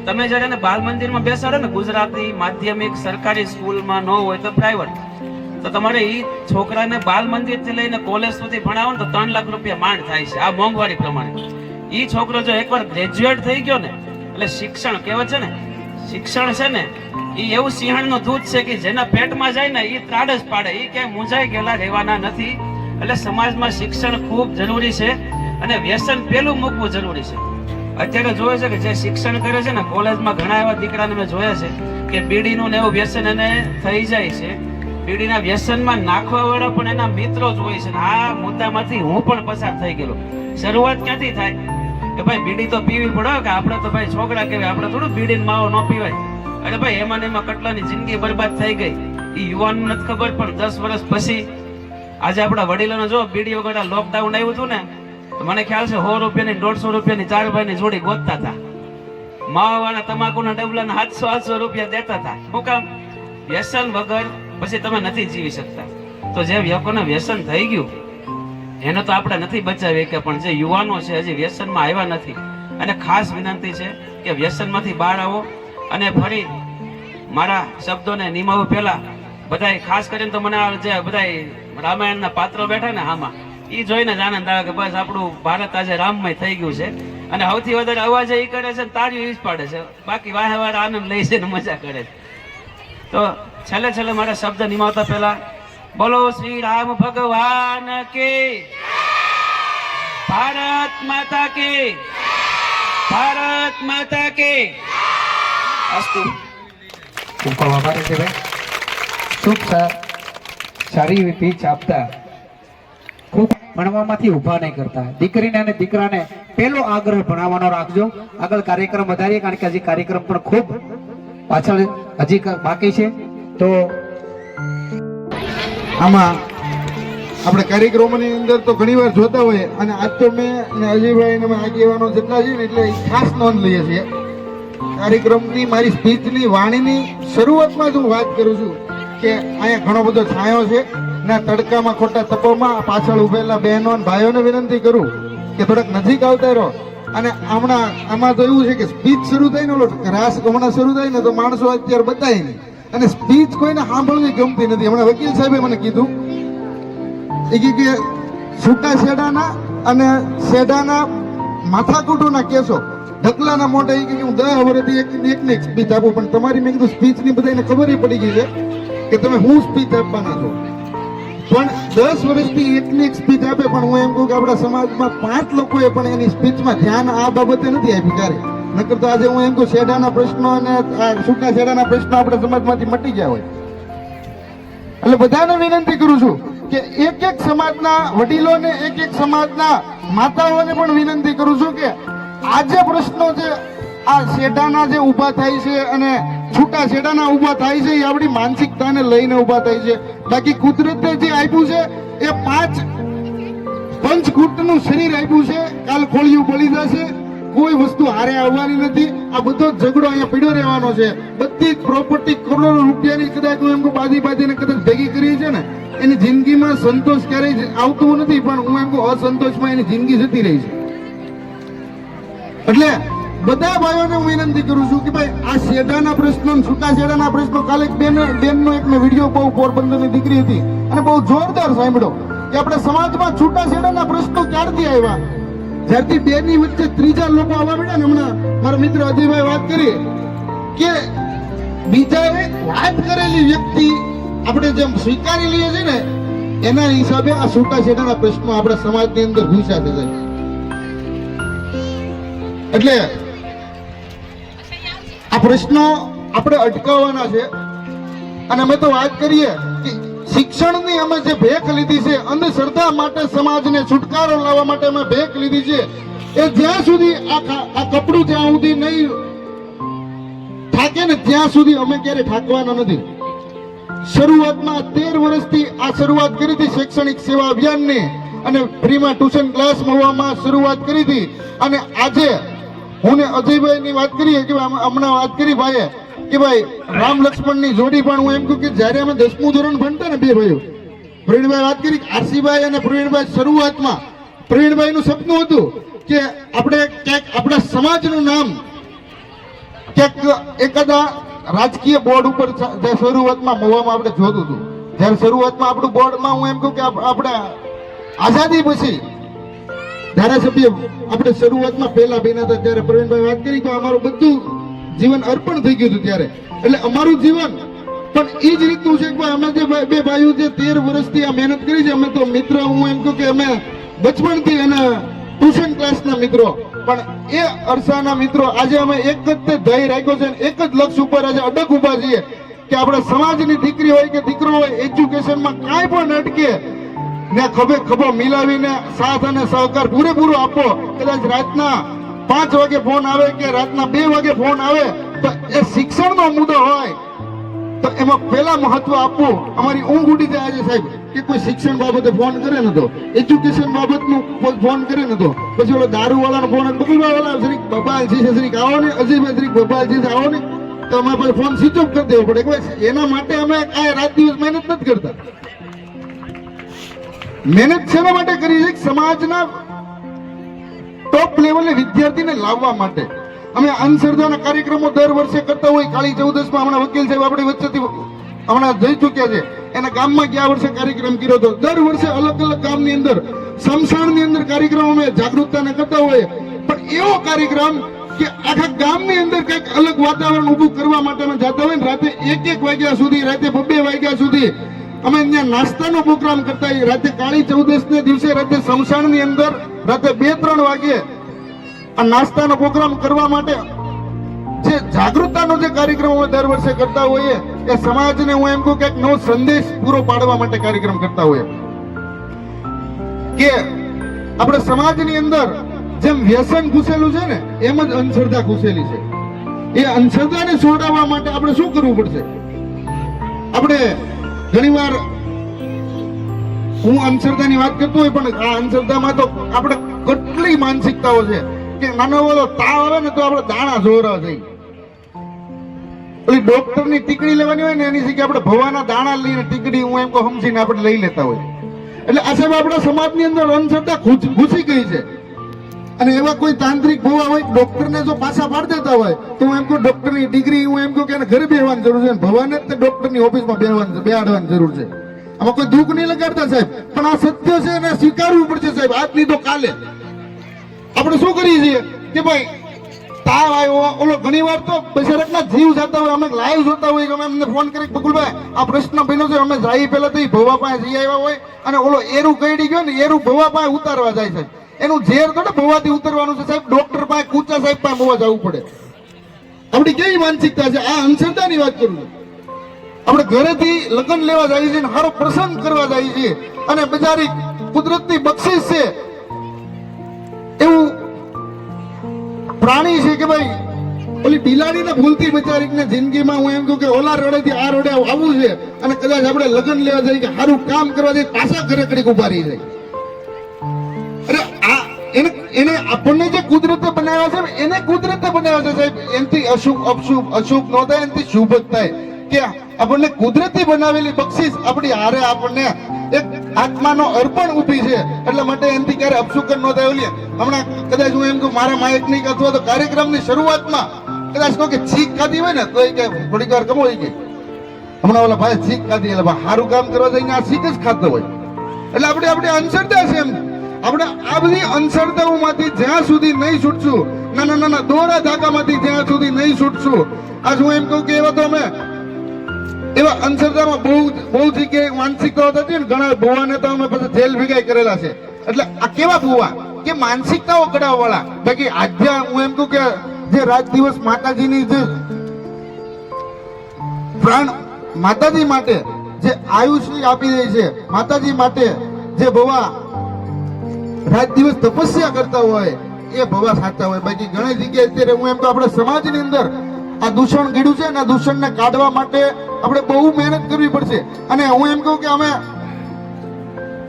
તમે જયારે એને બાલ મંદિરમાં બેસાડો ને, ગુજરાતી માધ્યમિક સરકારી સ્કૂલમાં ન હોય તો પ્રાઇવેટ, તો તમારે ઈ છોકરાને બાલ મંદિરથી લઈને કોલેજ સુધી ભણાવો ને તો 3 લાખ રૂપિયા માંડ થાય છે આ મોંઘવારી પ્રમાણે. ઈ છોકરો જો એકવાર ગ્રેજ્યુએટ થઈ ગયો ને, એટલે શિક્ષણ કહેવાય છે ને, શિક્ષણ છે ને ઈ એવું સિંહણનું દૂધ છે કે જેના પેટમાં જાય ને ઈ ત્રાડ જ પાડે, ઈ ક્યાંય મૂંઝાઈ ગયેલા રહેવાના નથી. એટલે સમાજમાં શિક્ષણ ખૂબ જરૂરી છે અને વ્યસન પેલું મૂકવું જરૂરી છે. અત્યારે જોયે છે કે જે શિક્ષણ કરે છે ને, કોલેજમાં ઘણા એવા દીકરાને મેં જોયા છે કે બીડીનું ને એવું વ્યસન એને થઈ જાય છે. બીડીના વ્યસનમાં નાખવા વાળા પણ એના મિત્રો જ હોય છે. આ મુદ્દામાંથી હું પણ પસાર થઈ ગયેલો. શરૂઆત ક્યાંથી થાય કે ભાઈ બીડી તો પીવી પડે, કે આપણે તો ભાઈ છોકરા કહેવાય, આપણે થોડું બીડીને માવો ન પીવાય. અરે ભાઈ એમાં ને એમાં કેટલાની જિંદગી બરબાદ થઈ ગઈ. એ યુવાનને નથી ખબર, પણ 10 વર્ષ પછી આજે આપણા વડીલોને જો બીડી વગર લોકડાઉન આવ્યું હતું ને, તો મને ખ્યાલ છે 100 રૂપિયાની 150 રૂપિયાની 4 ભાઈની જોડી ગોતતા હતા. માવાવાળા તમાકુના ડબલાના 700 રૂપિયા દેતા હતા. શું કામ? વ્યસન વગર પછી તમે નથી જીવી શકતા. તો જે લોકોને વ્યસન થઈ ગયું એને તો આપણે નથી બચાવી કે, પણ જે યુવાનો છે હજી વ્યસનમાં આવ્યા નથી, અને ખાસ વિનંતી છે કે વ્યસનમાંથી બહાર આવો અને ફરી મારા શબ્દોને નિમાવું પહેલા બધાય ખાસ કરીને તો મને આ જે બધાય રામાયણના પાત્રો બેઠા ને આમાં એ જોઈને જ આનંદ આવે કે બસ આપણું ભારત આજે રામમય થઈ ગયું છે. અને સૌથી વધારે અવાજ એ કરે છે ને તાળીઓ ઈ જ પાડે છે, બાકી વાહે વારે આનંદ લે છે ને મજા કરે છે. તો છેલ્લે મારા શબ્દ નિમાવતા પહેલા બોલો શ્રી રામ ભગવાન કે, ભારત માતા કે, ભારત માતા કે. અસ્તુ. ખૂબ ખૂબ આભાર છે ભાઈ. ખૂબ સારી એવી પીચ આપતા, ખૂબ ભણવામાંથી ઊભા નહીં કરતા. દીકરીને અને દીકરાને પહેલો આગ્રહ ભણાવવાનો રાખજો. આગળ કાર્યક્રમ વધારીએ, કારણ કે હજી કાર્યક્રમ પણ ખૂબ પાછળ હજી બાકી છે. તો આમાં આપણે કાર્યક્રમોની અંદર તો ઘણી વાર જોતા હોઈએ, અને આજ તો મેં અને અજયભાઈ અને આગેવાનો જેટલા છે ને એટલે ખાસ નોંધ લઈએ છીએ. કાર્યક્રમની મારી સ્પીચની વાણીની શરૂઆતમાં જ હું વાત કરું છું કે અહીંયા ઘણો બધો છાંયો છે ના તડકામાં ખોટા તપોમાં પાછળ ઉભેલા બહેનો અને ભાઈઓને વિનંતી કરું કે થોડાક નજીક આવતા રહો. અને હમણાં આમાં તો એવું છે કે સ્પીચ શરૂ થાય ને ઓલો રાસ હમણાં શરૂ થાય ને તો માણસો અત્યારે બતાય નહીં, અને સ્પીચ કોઈને સાંભળવી ગમતી નથી. હમણાં વકીલ સાહેબે મને કીધું કે છૂટા શેડાના અને શેડાના માથાકૂટોના કેસો ઢગલાના મોઢે કે હું 10 વર્ષથી એક સ્પીચ આપું, પણ તમારી મેં કીધું સ્પીચની બધાને ખબર પડી ગઈ છે કે તમે હું સ્પીચ આપવાના છો. પણ 10 વર્ષથી એકની એક સ્પીચ આપે, પણ હું એમ કહું કે આપણા સમાજમાં 5 લોકોએ પણ એની સ્પીચમાં ધ્યાન આ બાબતે નથી આપ્યું ક્યારે. નકર તો આજે હું એમ કહું શેડાના પ્રશ્નો અને છૂટા શેડાના પ્રશ્નો આપણા સમાજમાંથી મટી ગયા હોય. એટલે બધાને વિનંતી કરું છું કે એક સમાજના વડીલોને, એક સમાજના માતાઓને પણ વિનંતી કરું છું કે આ જે પ્રશ્નો છે, આ શેડાના જે ઊભા થાય છે અને છૂટા શેડાના ઊભા થાય છે, એ આપણી માનસિકતાને લઈને ઊભા થાય છે. બાકી કુદરતે જે આપ્યું છે એ 5 પંચકૂટનું શરીર આપ્યું છે. કાલ ખોળિયું પડી જશે, કોઈ વસ્તુ હારે આવવાની નથી. આ બધો ઝઘડો અહીંયા પીડ્યો રહેવાનો છે. બધી જ પ્રોપર્ટી કરોડો રૂપિયાની કદાચ હું એમ બાજીને કદાચ ભેગી કરી છે ને, એની જિંદગીમાં સંતોષ ક્યારેય આવતું નથી, પણ હું એમ કહું અસંતોષમાં એની જિંદગી જતી રહી છે. એટલે બધા ભાઈઓને હું વિનંતી કરું છું કે ભાઈ આ શેડાના પ્રશ્નો, છૂટા શેડાના પ્રશ્નો, કાલે બેનનો એક મેં વિડીયો બહુ પોરબંદરની દીકરી હતી અને બહુ જોરદાર સાંભળ્યો કે આપણા સમાજમાં છૂટા શેડાના પ્રશ્નો ક્યારથી આવ્યા, જ્યારથી બેની વચ્ચે ત્રીજા લોકો આવવા મળ્યા ને. હમણાં મારા મિત્ર અજયભાઈ વાત કરી કે બીજાએ વાત કરેલી વ્યક્તિ આપણે જેમ સ્વીકારી લઈએ છીએ ને, એના હિસાબે આ છૂટા છેડાના પ્રશ્નો આપણા સમાજની અંદર ઘૂસ્યા છે. એટલે આ પ્રશ્નો આપણે અટકાવવાના છે. અને અમે તો વાત કરીએ કે શિક્ષણની અમે જે ભેખ લીધી છે, અંધશ્રદ્ધા માટે સમાજને છુટકારો લાવવા માટે અમે ભેખ લીધી છે, એ જ્યાં સુધી આ કપડું જ્યાં સુધી નહીં થાકે ને ત્યાં સુધી અમે ક્યારે થાકવાના નથી. શરૂઆતમાં 13 વર્ષથી આ શરૂઆત કરી હતી શૈક્ષણિક સેવા અભિયાનની, અને ફ્રીમાં ટ્યુશન ક્લાસ મળવામાં શરૂઆત કરી હતી. અને આજે હું ને અજયભાઈની વાત કરીએ કે હમણાં વાત કરી ભાઈએ કે ભાઈ રામ લક્ષ્મણની જોડી, પણ હું એમ કહું કે જ્યારે અમે 10મું ધોરણ ભણતા ને બે ભાઈઓ, પ્રવીણભાઈ વાત કરી આરસીભાઈ અને પ્રવીણભાઈ, શરૂઆતમાં પ્રવીણભાઈનું સપનું હતું કે આપણે ક્યાંક આપણા સમાજનું નામ ક્યાંક એકાદા રાજકીય બોર્ડ ઉપર શરૂઆતમાં મવામાં આપણે જોતું હતું. જ્યારે શરૂઆતમાં આપણું બોર્ડમાં હું એમ કહું કે આપણે આઝાદી પછી ધારાસભ્ય આપણે શરૂઆતમાં પહેલા બન્યા હતા, ત્યારે પ્રવીણભાઈ વાત કરી કે અમારું બધું જીવન અર્પણ થઈ ગયું હતું ત્યારે. એટલે અમારું જીવન પણ એ જ રીતનું છે કે અમે જે બે ભાઈઓ જે 13 વર્ષથી આ મહેનત કરી છે, અમે તો મિત્ર, હું એમ કહું કે અમે બચપણથી અને ટ્યુશન ક્લાસના મિત્રો, પણ એ અરસાના મિત્રો આજે અમે એક જ તે ધ્યેય રાખ્યો છે, એક જ લક્ષ્ય ઉપર આજે અડગ ઊભા છીએ કે આપણા સમાજની દીકરી હોય કે દીકરો હોય, એજ્યુકેશનમાં કાંઈ પણ અટકે ને ખભે ખભો મિલાવીને સાથ અને સહકાર પૂરેપૂરો આપો. કદાચ રાતના 5 વાગે ફોન આવે કે રાતના 2 વાગે ફોન આવે તો એ શિક્ષણનો મુદ્દો હોય તો એમાં પહેલા મહત્વ આપવું. અમારી ઊંઘ ઉડી જાય છે સાહેબ કે કોઈ શિક્ષણ બાબતે ફોન કરે નતો, એજ્યુકેશન બાબતનું ફોન કરે નતો, પછી ઓલો દારૂ વાળાનો ફોન, બકુલવાળા શ્રી બબાલજી છે, શ્રી આવો ને, અજયભાઈ શ્રી બબાલજી છે, આવો ને, તો અમે પછી ફોન સ્વિચ ઓફ કરી દેવો પડે. એના માટે અમે કાંઈ રાત દિવસ મહેનત નથી કરતા. મહેનત શેના માટે કરી છે? સમાજના ટોપ લેવલે વિદ્યાર્થીને લાવવા માટે અમે અંધશ્રદ્ધાના કાર્યક્રમો દર વર્ષે કરતા હોય. કાળી ચૌદસમાં હમણાં વકીલ સાહેબ આપણી વચ્ચેથી હમણાં જઈ ચૂક્યા છે, એના ગામમાં ગયા વર્ષે કાર્યક્રમ કર્યો હતો. દર વર્ષે અલગ અલગ ગામની અંદર, સમસાણની અંદર કાર્યક્રમ અમે જાગૃતતાના કરતા હોય. પણ એવો કાર્યક્રમ કે આખા ગામની અંદર કંઈક અલગ વાતાવરણ ઊભું કરવા માટે અમે જતા હોય ને રાતે 1 વાગ્યા સુધી, રાતે 2 વાગ્યા સુધી અમે ત્યાં નાસ્તાનો પ્રોગ્રામ કરતા હોઈએ. રાતે કાળી ચૌદસને દિવસે રાતે સમસાણની અંદર રાતે 2-3 વાગે આ નાસ્તાનો પ્રોગ્રામ કરવા માટે જે જાગૃતતાનો જે કાર્યક્રમ અમે દર વર્ષે કરતા હોઈએ એ સમાજને હું એમ કહું કે એક નવો સંદેશ પૂરો પાડવા માટે કાર્યક્રમ કરતા હોઈએ કે આપણે સમાજની અંદર જેમ વ્યસન ઘૂસેલું છે ને એમ જ અંધશ્રદ્ધા ઘૂસેલી છે. એ અંધશ્રદ્ધાને છોડાવવા માટે આપણે શું કરવું પડશે? આપણે ઘણીવાર હું અંધશ્રદ્ધાની વાત કરતો હોય પણ આ અંધશ્રદ્ધામાં તો આપણે કેટલી માનસિકતાઓ છે કે નાનો બધો તાવ આવે ને તો આપણે દાણા જોરા થઈ. ઓલી ડોક્ટરની ટીકડી લેવાની હોય ને એની જગ્યાએ આપણે ભવાના દાણા લઈને ટીકડી હું એમ કહું સમજીને આપણે લઈ લેતા હોય. એટલે આ સાહેબ આપણા સમાજની અંદર અંધશ્રદ્ધા ઘૂસી ગઈ છે. અને એવા કોઈ તાંત્રિક ભવા હોય ડોક્ટરને જો પાછા પાડી દેતા હોય તો હું એમ કહું ડોક્ટરની ડિગ્રી હું એમ કહું કે એને ઘરે બેસવાની જરૂર છે, ભવાને જ ડોક્ટરની ઓફિસમાં બેહાડવાની જરૂર છે. આમાં કોઈ દુઃખ નહીં લગાડતા સાહેબ, પણ આ સત્ય છે એને સ્વીકારવું પડશે સાહેબ. આજ નહીં તો કાલે આપણે શું કરીએ છીએ કે ભાઈ તાવ આવ્યો, ઓલો ઘણીવાર તો બિચારાના જીવ જતા હોય, અમે લાઈવ જોતા હોય કે અમે અમને ફોન કરી બકુલભાઈ આ પ્રશ્ન બન્યો છે, અમે જાય પહેલા તો ભવા પાસે જઈ આવ્યા હોય અને ઓલો એરું કઈડી ગયો ને એરું ભવા પાસે ઉતારવા જાય છે. એનું ઝેર તો ભવાથી ઉતરવાનું છે સાહેબ. ડોક્ટર પાસે કૂચા સાહેબ પાસે ભવા જવું પડે. આપણી કેવી માનસિકતા છે? આ અંધશ્રદ્ધાની વાત કરું છું. આપણે ઘરેથી લગ્ન લેવા જઈએ છીએ, સારો પ્રસંગ કરવા જઈએ છીએ અને બજારી કુદરતની બક્ષિસ છે એવું પ્રાણી છે કે ભાઈ ઓલી બિલાડીને ભૂલતી બચારીને જિંદગીમાં હું એમ કહું કે ઓલા રોડેથી આ રોડે આવવું છે અને કદાચ આપણે લગ્ન લેવા જઈએ કે સારું કામ કરવા જઈએ પાછા ઘરે કડીક ઉભા રહી જાય. અરે આ એને આપણને જે કુદરતે બનાવ્યા છે એને કુદરતે બનાવ્યા છે સાહેબ. એનાથી અશુભ અશુભ ન થાય, એનાથી શુભ જ થાય. કે આપણને કુદરતી બનાવેલી બક્ષિસ આપણી હારે આપણને એક આત્માનો અર્પણ ઊભી છે. એટલા માટે એનાથી ક્યારે અપશુકન ન થાય. ઓલી હમણાં કદાચ હું એમ કહું મારા માયકનિક અથવા તો કાર્યક્રમની શરૂઆતમાં કદાચ કહું કે છીક ખાધી હોય ને તો એ કે થોડીક વાર કમો હોય કે હમણાં ઓલા ભાઈ છીક ખાધી એટલે સારું કામ કરવા જઈને આ છીક જ ખાતો હોય. એટલે આપણે અંધશ્રદ્ધા છે એમ. આપણે આ બધી અંધશ્રદ્ધાઓમાંથી જ્યાં સુધી નહીં છૂટશું, નાના નાના દોરા ધાગામાંથી જ્યાં સુધી નહીં છૂટશું, આજ હું એમ કહું કે એવા તો અમે એવા અંધશ્રદ્ધામાં બહુ જગ્યાએ માનસિકતાઓ થતી ને ઘણા ભુવાને તો અમે પછી જેલ ભેગા કરેલા છે. એટલે આ કેવા ભુવા કે માનસિકતાઓ કઢાવવા વાળા. બાકી આજે હું એમ કહું કે જે રાત દિવસ માતાજીની જે પ્રાણ માતાજી માટે જે આયુષ્ય આપી રહી છે, માતાજી માટે જે ભવા રાત દિવસ તપસ્યા કરતા હોય એ ભવા સાચા હોય. બાકી ઘણી જગ્યાએ અત્યારે હું એમ તો આપણા સમાજની અંદર આ દૂષણ ગીડ્યું છે અને આ દૂષણને કાઢવા માટે આપણે બહુ મહેનત કરવી પડશે. અને હું એમ કહું કે અમે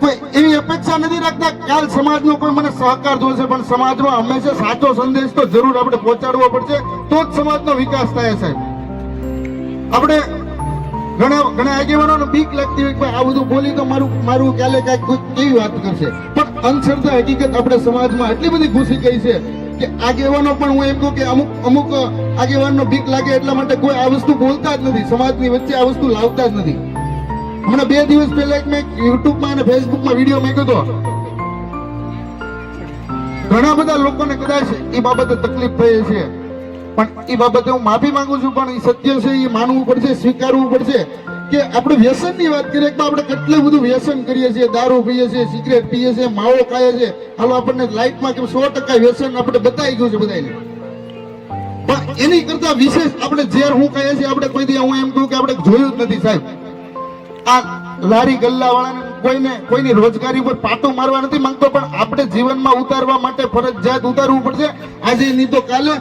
કોઈ એવી અપેક્ષા નથી રાખતા કાલ સમાજનો કોઈ મને સહકાર જોશે, પણ સમાજમાં હંમેશા સાચો સંદેશ તો જરૂર આપણે પહોંચાડવો પડશે, તો જ સમાજનો વિકાસ થાય સાહેબ. આપણે ઘણા આગેવાનોને બીક લાગતી હોય કે આ બધું બોલી તો મારું કાલે કાંઈક કેવી વાત કરશે. પણ અંધશ્રદ્ધા હકીકત આપણે સમાજમાં એટલી બધી ઘૂસી ગઈ છે કે આગેવાનો પણ હું એમ કહું કે અમુક આગેવાનનો બીક લાગે એટલા માટે કોઈ આ વસ્તુ બોલતા જ નથી, સમાજની વચ્ચે આ વસ્તુ લાવતા જ નથી. હમણાં 2 દિવસ પહેલા મેં યુટ્યુબમાં અને ફેસબુકમાં વિડીયો મૂક્યો હતો. ઘણા બધા લોકોને કદાચ એ બાબતે તકલીફ થઈ છે, પણ એ બાબતે હું માફી માંગુ છું. પણ એ સત્ય છે, એ માનવું પડશે, સ્વીકારવું પડશે કે આપણે વ્યસનની વાત કરીએ તો આપણે કેટલું બધું વ્યસન કરીએ છીએ. દારૂ પીએ છીએ, સિગરેટ પીએ છીએ, માવો ખાઈએ છીએ. હાલો આપણને લાઈફમાં કે 100% વ્યસન આપણે બતાવી ગયું છે બધાને. પણ એની કરતા વિશેષ આપણે ઝેર હું ખાઈએ છીએ આપણે કોઈ દી હું એમ કહું કે આપણે જોયું જ નથી સાહેબ. આ લારી ગલ્લા વાળાને કોઈની રોજગારી ઉપર પાટો મારવા નથી માંગતો, પણ આપણે જીવનમાં ઉતારવા માટે ફરજિયાત ઉતારવું પડશે. આજે નહીં તો કાલે,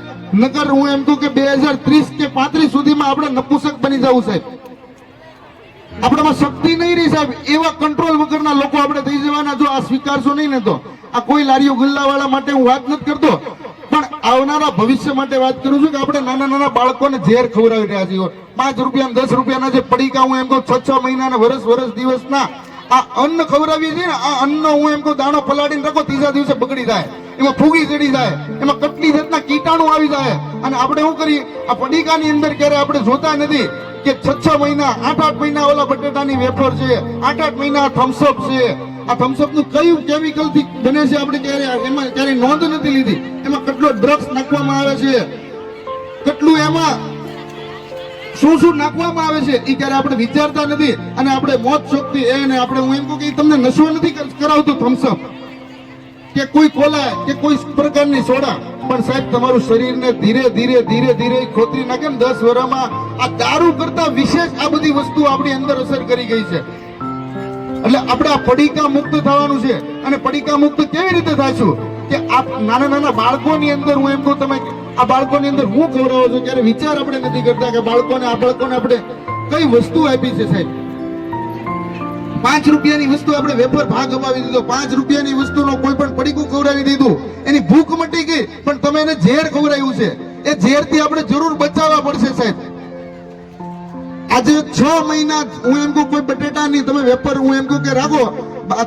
નકર હું એમ કહું કે 2030 કે 35 સુધીમાં આપણે નપુસક બની જવું સાહેબ. આપણામાં શક્તિ નહીં રહી સાહેબ. એવા કંટ્રોલ વગરના લોકો આપણે થઈ જવાના જો આ સ્વીકારશો નહીં ને તો. આ કોઈ લારીઓ ગલ્લા વાળા માટે હું વાત નથી કરતો, પણ આવનારા ભવિષ્ય માટે વાત કરું છું કે આપણે નાના નાના બાળકોને ઝેર ખવડાવી રહ્યા છીએ. 5 રૂપિયા 10 રૂપિયાના જે પડીકા હું એમ કહું 6 મહિનાના વર્ષ દિવસના આ અન્ન ખવડાવીએ છીએ ને, આ અન્ન હું એમ કહું દાણો પલાળીને રાખો, ત્રીજા દિવસે બગડી જાય. એમાં ફૂગી ચડી જાય, એમાં કેટલી જાતના કીટાણુ આવી જાય. અને આપણે શું કરીએ, આ પડીકાની અંદર ક્યારે આપણે જોતા નથી કે 6 મહિના 8 મહિના ઓલા બટેટાની વેફર છે, 8 મહિના થમ્સઅપ છે. આ થમ્સઅપ નું કયું કેમિકલ થી બને છે આપણે એમાં ક્યારે નોંધ નથી લીધી. એમાં કેટલો ડ્રગ્સ નાખવામાં આવે છે, કેટલું એમાં શું શું નાખવામાં આવે છે એ ક્યારે આપણે વિચારતા નથી. અને આપણે મોત શોખથી એને આપણે હું એમ કહું કે તમને નશો નથી કરાવતું થમ્સઅપ કે કોઈ કોલા કે કોઈ પ્રકારની સોડા, પણ સાહેબ તમારું શરીરને ધીરે ધીરે ધીરે ધીરે ખોતરી નાખે ને 10 વર્ષમાં આ દારૂ કરતા વિશેષ આ બધી વસ્તુ આપણી અંદર અસર કરી ગઈ છે. એટલે આપણે આ પડીકા મુક્ત થવાનું છે. અને પડીકા મુક્ત કેવી રીતે થાશું કે આ નાના નાના બાળકોની અંદર હું એમ કહું, તમે આ બાળકોની અંદર હું ખવડાવો છો ત્યારે વિચાર આપણે નથી કરતા કે બાળકોને આપણે કઈ વસ્તુ આપી છે સાહેબ. 5 રૂપિયાની વસ્તુ આપણે વેપાર ભાગ અપાવી દીધો, 5 રૂપિયાની વસ્તુનો કોઈ પણ પડીકું ખવડાવી દીધું, એની ભૂખ મટી ગઈ, પણ તમે એને ઝેર ખવડાવ્યું છે. એ ઝેરથી આપણે જરૂર બચાવવા પડશે સાહેબ. આજે 6 મહિના હું એમ કહું કોઈ બટેટાની તમે વેપાર હું એમ કહું કે રાખો,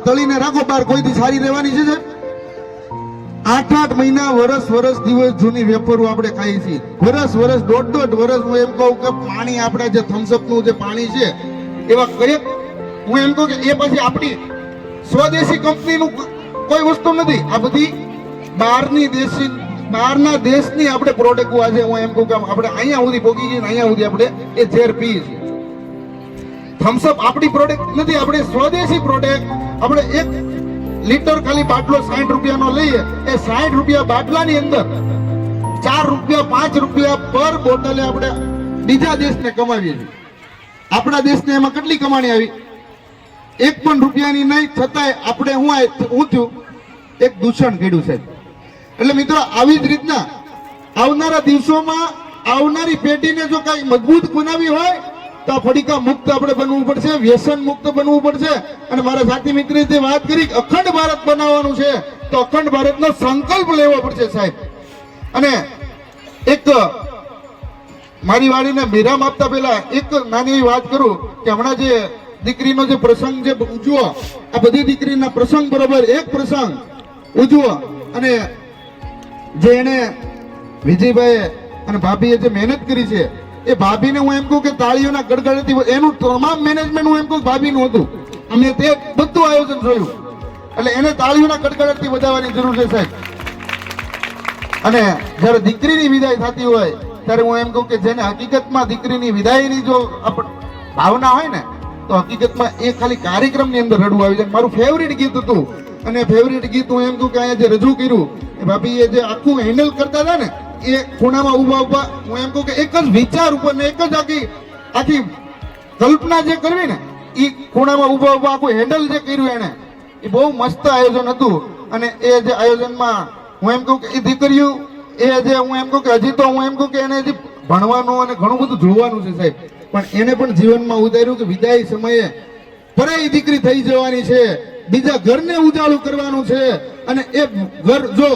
તળીને રાખો બહાર, કોઈથી સારી રહેવાની છે સાહેબ. 8 મહિના વર્ષ દિવસ જૂની વેફરો આપણે ખાઈએ છીએ, વર્ષ 1.5 હું એમ કહું કે પાણી આપણા જે થમ્સઅપ નું જે પાણી છે એવા કઈ હું એમ કહું કે એ પછી આપણી સ્વદેશી કંપનીનું કોઈ વસ્તુ નથી. આ બધી બહારના દેશની આપણે પ્રોડક્ટ આજે હું એમ કહું કે આપણે અહીંયા સુધી પહોંચી ગઈ, અહીંયા સુધી આપણે એ ઝેર પીએ છીએ. થમ્સઅપ આપણી પ્રોડક્ટ નથી, આપણે સ્વદેશી પ્રોડક્ટ. આપણે 1 લીટર ખાલી બાટલો 60 રૂપિયાનો લઈએ, એ 60 રૂપિયા બાટલાની અંદર 4 રૂપિયા 5 રૂપિયા પર બોટલે આપણે બીજા દેશને કમાવીએ છીએ. આપણા દેશને એમાં કેટલી કમાણી આવી? 1 પણ રૂપિયાની નહીં, છતાંય આપણે હું થયું એક દૂષણ કર્યું છે. એટલે મિત્રો આવી જ રીતના આવનારા દિવસોમાં આવનારી પેઢીને જો કઈ મજબૂત બનાવી હોય તો આ પડીકા મુક્ત આપણે બનવું પડશે, વ્યસન મુક્ત બનવું પડશે. અને મારા સાથી મિત્રે જે વાત કરી અખંડ ભારત બનાવવાનું છે, તો અખંડ ભારતનો સંકલ્પ લેવો પડશે સાહેબ. અને એક મારી વાણીને વિરામ આપતા પહેલા એક નાની એવી વાત કરું કે હમણાં જે દીકરીનો જે પ્રસંગ જે ઉજવો, આ બધી દીકરીના પ્રસંગ બરોબર એક પ્રસંગ ઉજવો. અને જે એને વિજયભાઈ અને ભાભીએ જે મહેનત કરી છે એ ભાભીને હું એમ કહું કે તાળીઓના ગડગડાટી, એનું તમામ મેનેજમેન્ટ હું એમ કહું ભાભીનું હતું. અમે તે બધું આયોજન જોયું, એટલે એને તાળીઓના ગડગડાટથી વધારવાની જરૂર છે સાહેબ. અને જ્યારે દીકરીની વિદાય થતી હોય ત્યારે હું એમ કહું કે જેને હકીકતમાં દીકરીની વિદાયની જો ભાવના હોય ને, તો હકીકતમાં એ ખાલી કાર્યક્રમની અંદર રડવું આવી જાય. મારું ફેવરિટ ગીત હતું, અને ફેવરિટ ગીત હું એમ કહું કે અહીંયા જે રજૂ કર્યું એ ભાભીએ જે આખું હેન્ડલ કરતા હતા ને, એ ખૂણામાં ઉભા હું એમ કહું કે એક જ વિચાર ઉપર ને એક જ આખી કલ્પના જે કરવી ને, એ ખૂણામાં ઉભા આખું હેન્ડલ જે કર્યું એને, એ બહુ મસ્ત આયોજન હતું. અને એ જે આયોજનમાં હું એમ કહું કે એ દીકરીઓ એ જે હું એમ કહું કે હજી તો હું એમ કહું કે એને હજી ભણવાનું અને ઘણું બધું જોવાનું છે સાહેબ, પણ એને પણ જીવનમાં ઉતાર્યું કે વિદાય સમયે પરાઈ દીકરી થઈ જવાની છે, બીજા ઘરને ઉજાળું કરવાનું છે. અને એ ઘર જો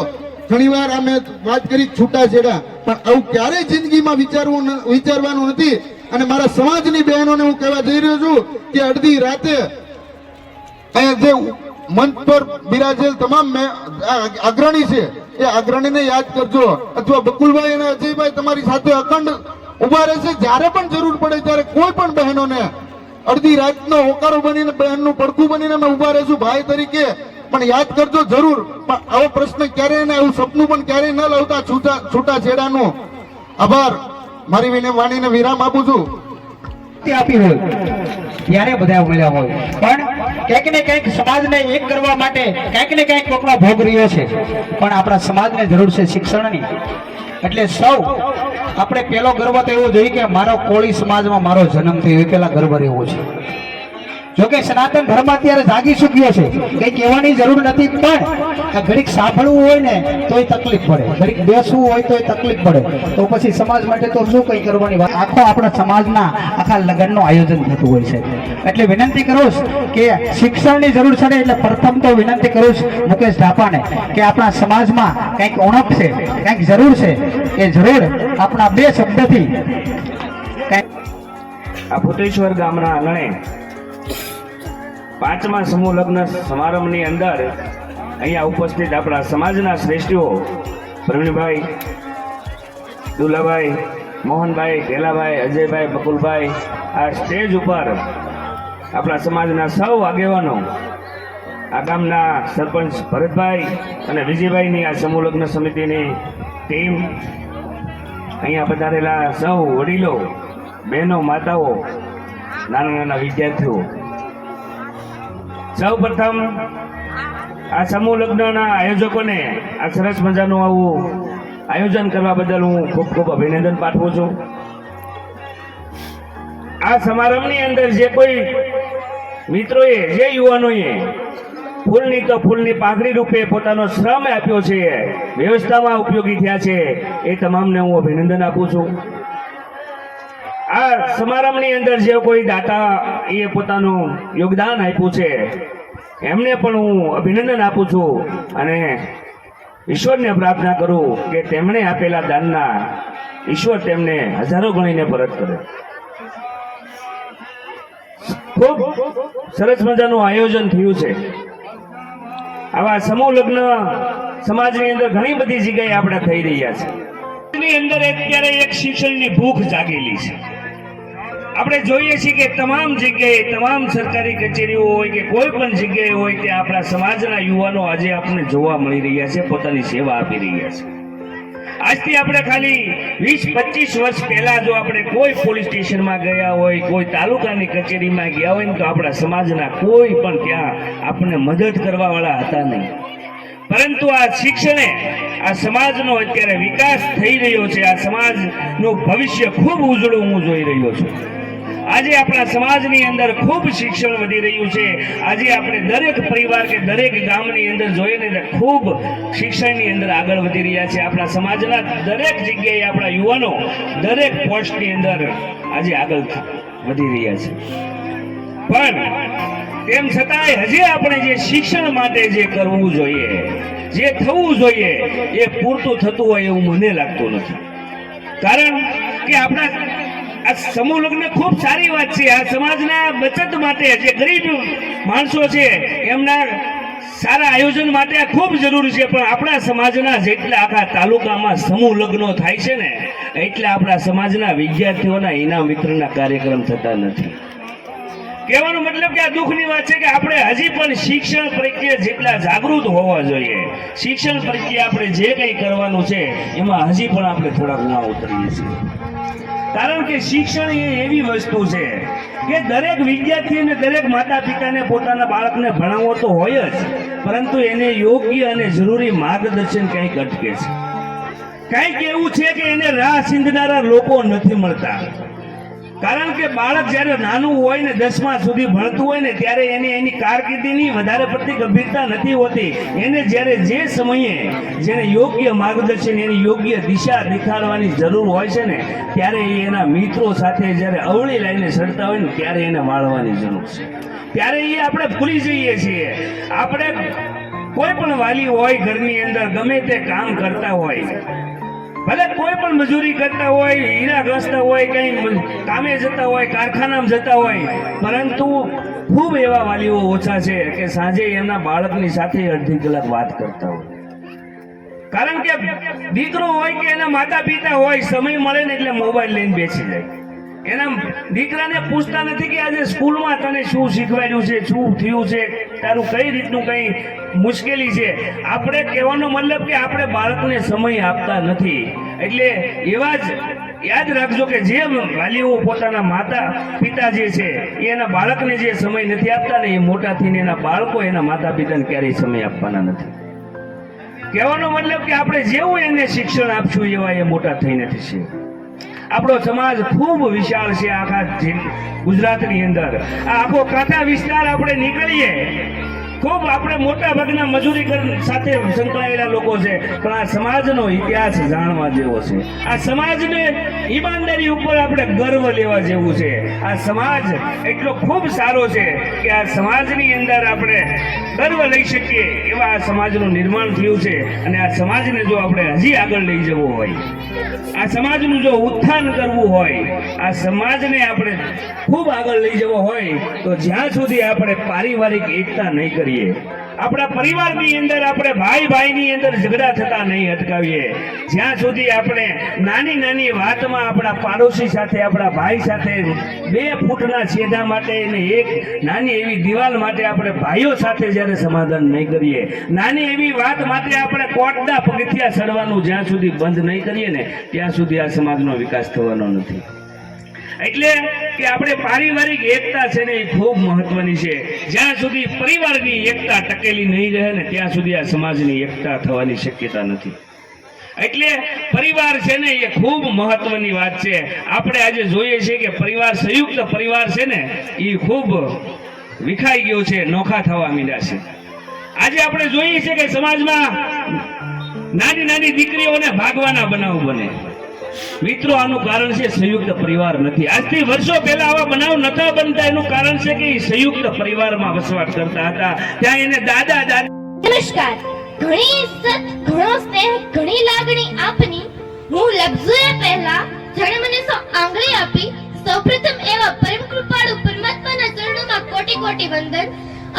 ઘણીવાર અમે વાત કરી છૂટાછેડા, પણ આવું ક્યારેય જિંદગીમાં વિચારવાનું નથી. અને મારા સમાજની બહેનોને હું કહેવા જઈ રહ્યો છું કે અડધી રાતે અહીંયા જે મંચ પર બિરાજેલ તમામ અગ્રણી છે એ અગ્રણીને યાદ કરજો, અથવા બકુલભાઈ અને અજયભાઈ તમારી સાથે અખંડ ઉભા રહેશે. જ્યારે પણ જરૂર પડે ત્યારે કોઈ પણ બહેનોને અડધી રાતનો હોકારો બનીને બહેનનું પડખું બનીને અમે ઉભા રહીશું ભાઈ તરીકે. પણ યાદ કરજો જરૂર, પણ આવો પ્રશ્ન ક્યારેય ને આવું સપનું પણ ક્યારેય ન લાવતા છૂટાછેડાનું. આભાર. મારી વાણીને વિરામ આપું છું. આપી હોય ત્યારે બધા મળ્યા હોય, પણ ક્યાંક ને ક્યાંક સમાજને એક કરવા માટે ક્યાંક ને ક્યાંક કોકનો ભોગ રહ્યો છે. પણ આપણા સમાજને જરૂર છે શિક્ષણની. એટલે સૌ આપણે પેલો ગર્વ તો એવો જોઈએ કે મારો કોળી સમાજમાં મારો જન્મ થયો, એ પેલા ગર્વ રહેવો છે. જોકે સનાતન ધર્મ અત્યારે જાગી ચૂક્યો છે, કઈ કહેવાની જરૂર નથી. પણ ઘડીક સાંભળવું હોય ને તોય તકલીફ પડે, ઘડીક બેસવું હોય તોય તકલીફ પડે. તો પછી સમાજ માટે તો શું કઈ કરવાની વાત. આખો આપણા સમાજના આખા લગ્નનું આયોજન થતું હોય છે. એટલે વિનંતી કરું કે શિક્ષણની જરૂર છે ને, એટલે પ્રથમ તો વિનંતી કરું મુકેશ ઢાપાને કે આપણા સમાજમાં કંઈક ઉણપ છે, કંઈક જરૂર છે, એ જરૂર આપણા 2 શબ્દથી આ ફૂટેશ્વર ગામના આંગણે 5મા સમૂહ લગ્ન સમારંભની અંદર અહીંયા ઉપસ્થિત આપણા સમાજના શ્રેષ્ઠીઓ પ્રવીણભાઈ, દુલાભાઈ, મોહનભાઈ, ઢેલાભાઈ, અજયભાઈ, બકુલભાઈ, આ સ્ટેજ ઉપર આપણા સમાજના સૌ આગેવાનો, આ ગામના સરપંચ ભરતભાઈ અને વિજયભાઈની આ સમૂહ લગ્ન સમિતિની ટીમ, અહીંયા પધારેલા સૌ વડીલો, બહેનો, માતાઓ, નાના નાના વિદ્યાર્થીઓ, સૌ પ્રથમ આ સમૂહ લગ્નના આયોજકોને આ સરસ મજાનું આવું આયોજન કરવા બદલ હું ખૂબ ખૂબ અભિનંદન પાઠવું છું. આ સમારંભની અંદર જે કોઈ મિત્રોએ, જે યુવાનોએ ફૂલની તો ફૂલની પાઘડી રૂપે પોતાનો શ્રમ આપ્યો છે, વ્યવસ્થામાં ઉપયોગી થયા છે, એ તમામને હું અભિનંદન આપું છું. આ સમારંભની અંદર જે કોઈ દાતા એ પોતાનું યોગદાન આપ્યું છે એમને પણ હું અભિનંદન આપું છું અને ઈશ્વરને પ્રાર્થના કરું કે તેમણે આપેલા દાનના ઈશ્વર તેમને હજારો ગણીને પરત કરે. ખૂબ સરસ મજાનું આયોજન થયું છે. આવા સમૂહ લગ્ન સમાજની અંદર ઘણી બધી જગ્યાએ આપણે થઈ રહ્યા છે. એની અંદર અત્યારે એક શિક્ષણની ભૂખ જાગેલી છે. આપણે જોઈએ છીએ કે તમામ જગ્યાએ, તમામ સરકારી કચેરીઓ હોય કે કોઈ પણ જગ્યાએ હોય ત્યાં આપણા સમાજના યુવાનો આજે આપણને જોવા મળી રહ્યા છે, પોતાની સેવા આપી રહ્યા છે. આજથી આપણે ખાલી 20-25 વર્ષ પહેલા જો આપણે કોઈ પોલીસ સ્ટેશનમાં ગયા હોય, કોઈ તાલુકાની કચેરીમાં ગયા હોય ને તો આપણા સમાજના કોઈ પણ ત્યાં આપણને મદદ કરવા વાળા હતા નહીં. પરંતુ આ શિક્ષણે આ સમાજનો અત્યારે વિકાસ થઈ રહ્યો છે. આ સમાજનું ભવિષ્ય ખૂબ ઉજળું હું જોઈ રહ્યો છું. આજે આપણા સમાજની અંદર ખૂબ શિક્ષણ વધી રહ્યું છે. આજે આપણે દરેક પરિવાર કે દરેક ગામની અંદર જોઈએ ને તો ખૂબ શિક્ષણની અંદર આગળ વધી રહ્યા છે. આપણા સમાજના દરેક જગ્યાએ આપણા યુવાનો દરેક પોસ્ટની અંદર આજે આગળ વધી રહ્યા છે. પણ તેમ છતાંય હજી આપણે જે શિક્ષણ માટે જે કરવું જોઈએ, જે થવું જોઈએ, એ પૂરતું થતું હોય એવું મને લાગતું નથી. કારણ કે આપણા આ સમૂહ લગ્ન ખૂબ સારી વાત છે. આ સમાજના બચત માટે, જે ગરીબ માણસો છે એમના સારા આયોજન માટે આ ખૂબ જરૂરી છે. પણ આપણા સમાજના જેટલા આખા તાલુકામાં સમૂહ લગ્નો થાય છે ને, એટલે આપણા સમાજના વિદ્યાર્થીઓના ઇનામ વિતરણના કાર્યક્રમ થતા નથી. કહેવાનો મતલબ કે આ દુઃખની વાત છે કે આપણે હજી પણ શિક્ષણ પ્રત્યે જેટલા જાગૃત હોવા જોઈએ, શિક્ષણ પ્રત્યે આપણે જે કંઈ કરવાનું છે એમાં હજી પણ આપણે થોડા ગુણા ઉતરીએ છીએ. કારણ કે શિક્ષણ એ એવી વસ્તુ છે કે દરેક વિદ્યાર્થી અને દરેક માતા પિતાને પોતાના બાળકને ભણાવવો તો હોય જ, પરંતુ એને યોગ્ય અને જરૂરી માર્ગદર્શન કંઈક અટકે છે. કંઈક એવું છે કે એને રાહ ચીંધનારા લોકો નથી મળતા. કારણ કે બાળક જ્યારે નાનું હોય ને 10મા સુધી ભણતું હોય ને ત્યારે એને એની કારકિર્દીની વધારે પડતી ગંભીરતા નથી હોતી. એને જ્યારે જે સમયે જેને યોગ્ય માર્ગદર્શન, એની યોગ્ય દિશા દેખાડવાની જરૂર હોય છે ને, ત્યારે એ એના મિત્રો સાથે જ્યારે અવળી લાઈને ચડતા હોય ને ત્યારે એને વાળવાની જરૂર છે. ત્યારે એ આપણે ભૂલી જઈએ છીએ. આપણે કોઈ પણ વાલી હોય ઘરની અંદર, ગમે તે કામ કરતા હોય, ભલે કોઈ પણ મજૂરી કરતા હોય, હીરા ઘસતા હોય, કંઈ કામે જતા હોય, કારખાનામાં જતા હોય, પરંતુ ખૂબ એવા વાલીઓ ઓછા છે કે સાંજે એમના બાળકની સાથે અડધી કલાક વાત કરતા હોય. કારણ કે દીકરો હોય કે એના માતા પિતા હોય, સમય મળે ને એટલે મોબાઈલ લઈને બેસી જાય. એના દીકરાને પૂછતા નથી કે આજે સ્કૂલમાં તને શું શીખવાડ્યું છે, શું થયું છે, તારું કઈ રીતનું કઈ મુશ્કેલી છે. આપણે કહેવાનો મતલબ કે આપણે બાળકને સમય આપતા નથી. એટલે એવા જ યાદ રાખજો કે જે વાલીઓ પોતાના માતા પિતા જે છે એના બાળકને જે સમય નથી આપતા ને, એ મોટા થઈને એના બાળકો એના માતા પિતાને ક્યારેય સમય આપવાના નથી. કહેવાનો મતલબ કે આપણે જેવું એને શિક્ષણ આપશું એવા એ મોટા થઈને થશે. આપણો સમાજ ખૂબ વિશાળ છે. આખા ગુજરાતની અંદર આ આખો કાંઠા વિસ્તાર આપણે નીકળીએ, ખૂબ આપણે મોટા ભાગના મજૂરી સાથે સંકળાયેલા લોકો છે, પણ આ સમાજનો ઇતિહાસ જાણવા જેવો છે. આ સમાજને ઈમાનદારી ઉપર આપણે ગર્વ લેવા જેવું છે. આ સમાજ એટલો ખૂબ સારો છે કે આ સમાજની અંદર આપણે ગર્વ લઈ શકીએ એવા આ સમાજનું નિર્માણ થયું છે. અને આ સમાજને જો આપણે હજી આગળ લઈ જવું હોય, આ સમાજનું જો ઉત્થાન કરવું હોય, આ સમાજને આપણે ખૂબ આગળ લઈ જવો હોય, તો જ્યાં સુધી આપણે પારિવારિક એકતા નહીં કરીએ, આપણા પરિવારની અંદર આપણે ભાઈ ભાઈની અંદર ઝઘડા થતા નહીં અટકાવીએ, જ્યાં સુધી આપણે નાની નાની વાતમાં આપણા પાડોશી સાથે, આપણા ભાઈ સાથે 2 ફૂટના છેડા માટે અને એક નાની એવી દિવાલ માટે આપણે ભાઈઓ સાથે જ્યારે સમાધાન નહીં કરીએ, નાની એવી વાત માટે આપણે કોર્ટના પગથિયા ચડવાનું જ્યાં સુધી બંધ નહીં કરીએ ને, ત્યાં સુધી આ સમાજનો વિકાસ થવાનો નથી. એટલે કે આપણે પારિવારિક એકતા છે ને એ ખૂબ મહત્વની છે. જ્યાં સુધી પરિવારની એકતા ટકેલી નહીં રહે ને, ત્યાં સુધી આ સમાજની એકતા થવાની શક્યતા નથી. એટલે પરિવાર છે ને એ ખૂબ મહત્વની વાત છે. આપણે આજે જોઈએ છીએ કે પરિવાર, સંયુક્ત પરિવાર છે ને એ ખૂબ વિખાઈ ગયો છે, નોખા થવા માંડ્યા છે. આજે આપણે જોઈએ છીએ કે સમાજમાં નાની નાની દીકરીઓને ભાગવાના બનાવ બને. મિત્રો, આનું કારણ છે સંયુક્ત પરિવાર નથી. આજથી વર્ષો પહેલા આવા બનાવ નતા બનતા. એનું કારણ છે કે એ સંયુક્ત પરિવારમાં વસવાટ કરતા હતા. ત્યાં એને દાદા દાદી. નમસ્કાર. ઘણી ઇજ્જત, ઘણો સ્નેહ, ઘણી લાગણી આપની હું લફ્ઝોએ પહેલા જાણે મને આંગળી આપી. સૌપ્રથમ એવા પરમ કૃપાળુ પરમાત્માના ચરણોમાં કોટી કોટી વંદન.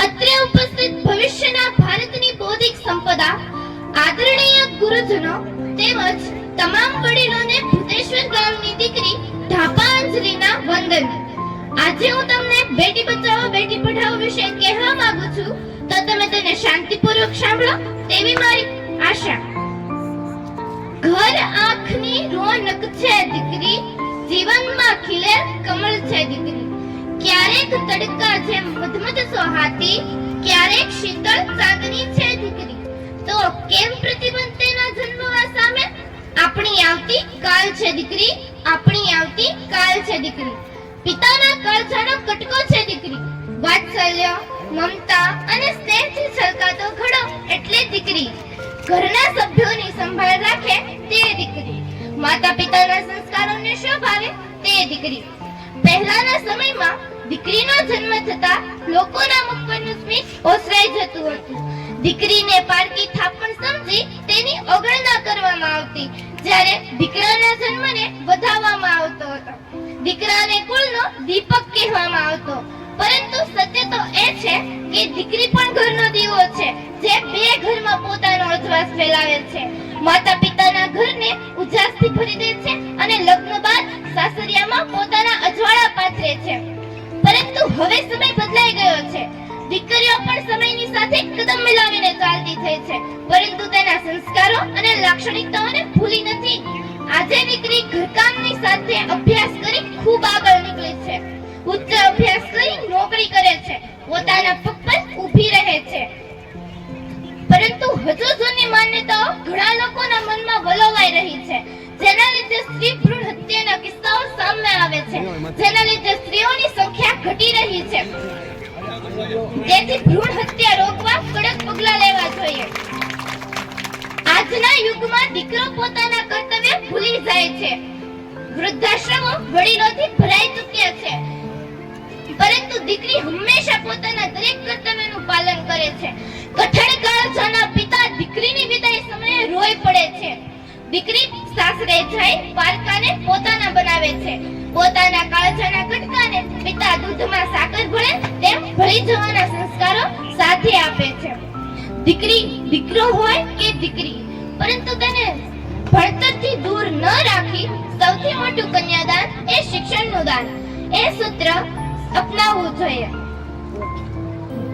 અત્રે ઉપસ્થિત ભવિષ્યના ભારતની બૌદ્ધિક સંપદા, આદરણીય ગુરુજનો તેમજ તમામ વડીલોને ભૂતેશ્વર ગામની દીકરી ઢાપાંજલિના વંદન. આજે હું તમને બેટી બચાવો બેટી પઢાઓ વિશે કહેવા માંગુ છું, તો તમે તેને શાંતિપૂર્વક સાંભળો તેવી મારી આશા. ઘર આંખની રોનક છે દીકરી, જીવનમાં ખીલે કમળ છે દીકરી. ક્યારેક તડકા જેમ મધમધ સોહાતી, ક્યારેક શીતળ ચાંદની છે દીકરી. તો કેમ પ્રતિબંધ તેના જન્મવા સામે? આપણી આવતી કાલ છે દીકરી, આપણી આવતી કાલ છે દીકરી. પિતાના કાળજાનો કટકો છે દીકરી. વાત્સલ્ય, મમતા અને સ્નેહથી છલકાતો ઘડો એટલે દીકરી. ઘરના સભ્યોની સંભાળ રાખે તે દીકરી. માતા પિતાના સંસ્કારોને શોભાવે તે દીકરી. પહેલાના સમયમાં દીકરીનો જન્મ થતા લોકોના મુખ પરનું સ્મિત ઓસરાઈ જતું હતું. દીકરીને પારકી થાપણ સમજી તેની અવગણના કરવામાં આવતી, જ્યારે દીકરાના જન્મને વધાવવામાં આવતો હતો. દીકરાને કુળનો દીપક કહેવામાં આવતો. પરંતુ સત્ય તો એ છે કે દીકરી પણ ઘરનો દીવો છે, જે 2 ઘરમાં પોતાનો અજવાસ ફેલાવે છે. માતા પિતાના ઘરને ઉજાસથી ભરી દે છે અને લગ્ન બાદ સાસરિયામાં પોતાના અજવાળા પાથરે છે. પરંતુ હવે સમય બદલાઈ ગયો છે. દીકરીઓ પણ સમયની સાથે કદમ મિલાવીને ચાલતી થઈ છે, પરંતુ તેના સંસ્કારો અને લાક્ષણિકતાઓને ભૂલી નથી. આજે દીકરી ઘરકામની સાથે અભ્યાસ કરી ખૂબ આગળ નીકળી છે. ઉચ્ચ અભ્યાસ કરી નોકરી કરે છે, પોતાના પગ પર ઊભી રહે છે. પરંતુ હજુ જૂની માન્યતાઓ ઘણા લોકોના મનમાં વલોવાઈ રહી છે, જેના લીધે સ્ત્રી ભ્રૂણ હત્યાના કિસ્સાઓ સામે આવે છે, જેના લીધે સ્ત્રીઓની સંખ્યા ઘટી રહી છે. તેથી ભ્રૂણ હત્યા રોકવા કડક પગલાં લેવા જોઈએ. આજના યુગમાં દીકરો પોતાના કર્તવ્ય ભૂલી જાય છે. વૃદ્ધાશ્રમો વડીલોથી ભરાઈ ચૂક્યા છે, પરંતુ દીકરી હંમેશા પોતાના દરેક કર્તવ્યનું પાલન કરે છે. કઠણ કાળજાના પિતા દીકરીની વિદાય સમયે રોઈ પડે છે. દીકરી સાસરે જઈ પારકાને પોતાના બનાવે છે. પોતાના કાળજાના કટકાને પિતા દૂધમાં સાકર ભળે તેમ ભળી જવાના સંસ્કારો સાથે આપે છે. દીકરી દીકરો હોય કે દીકરી, પરંતુ તેને ભણતરથી દૂર ન રાખી સૌથી મોટું કન્યાદાન એ શિક્ષણનું દાન. એ સૂત્ર અપનાવવું જોઈએ.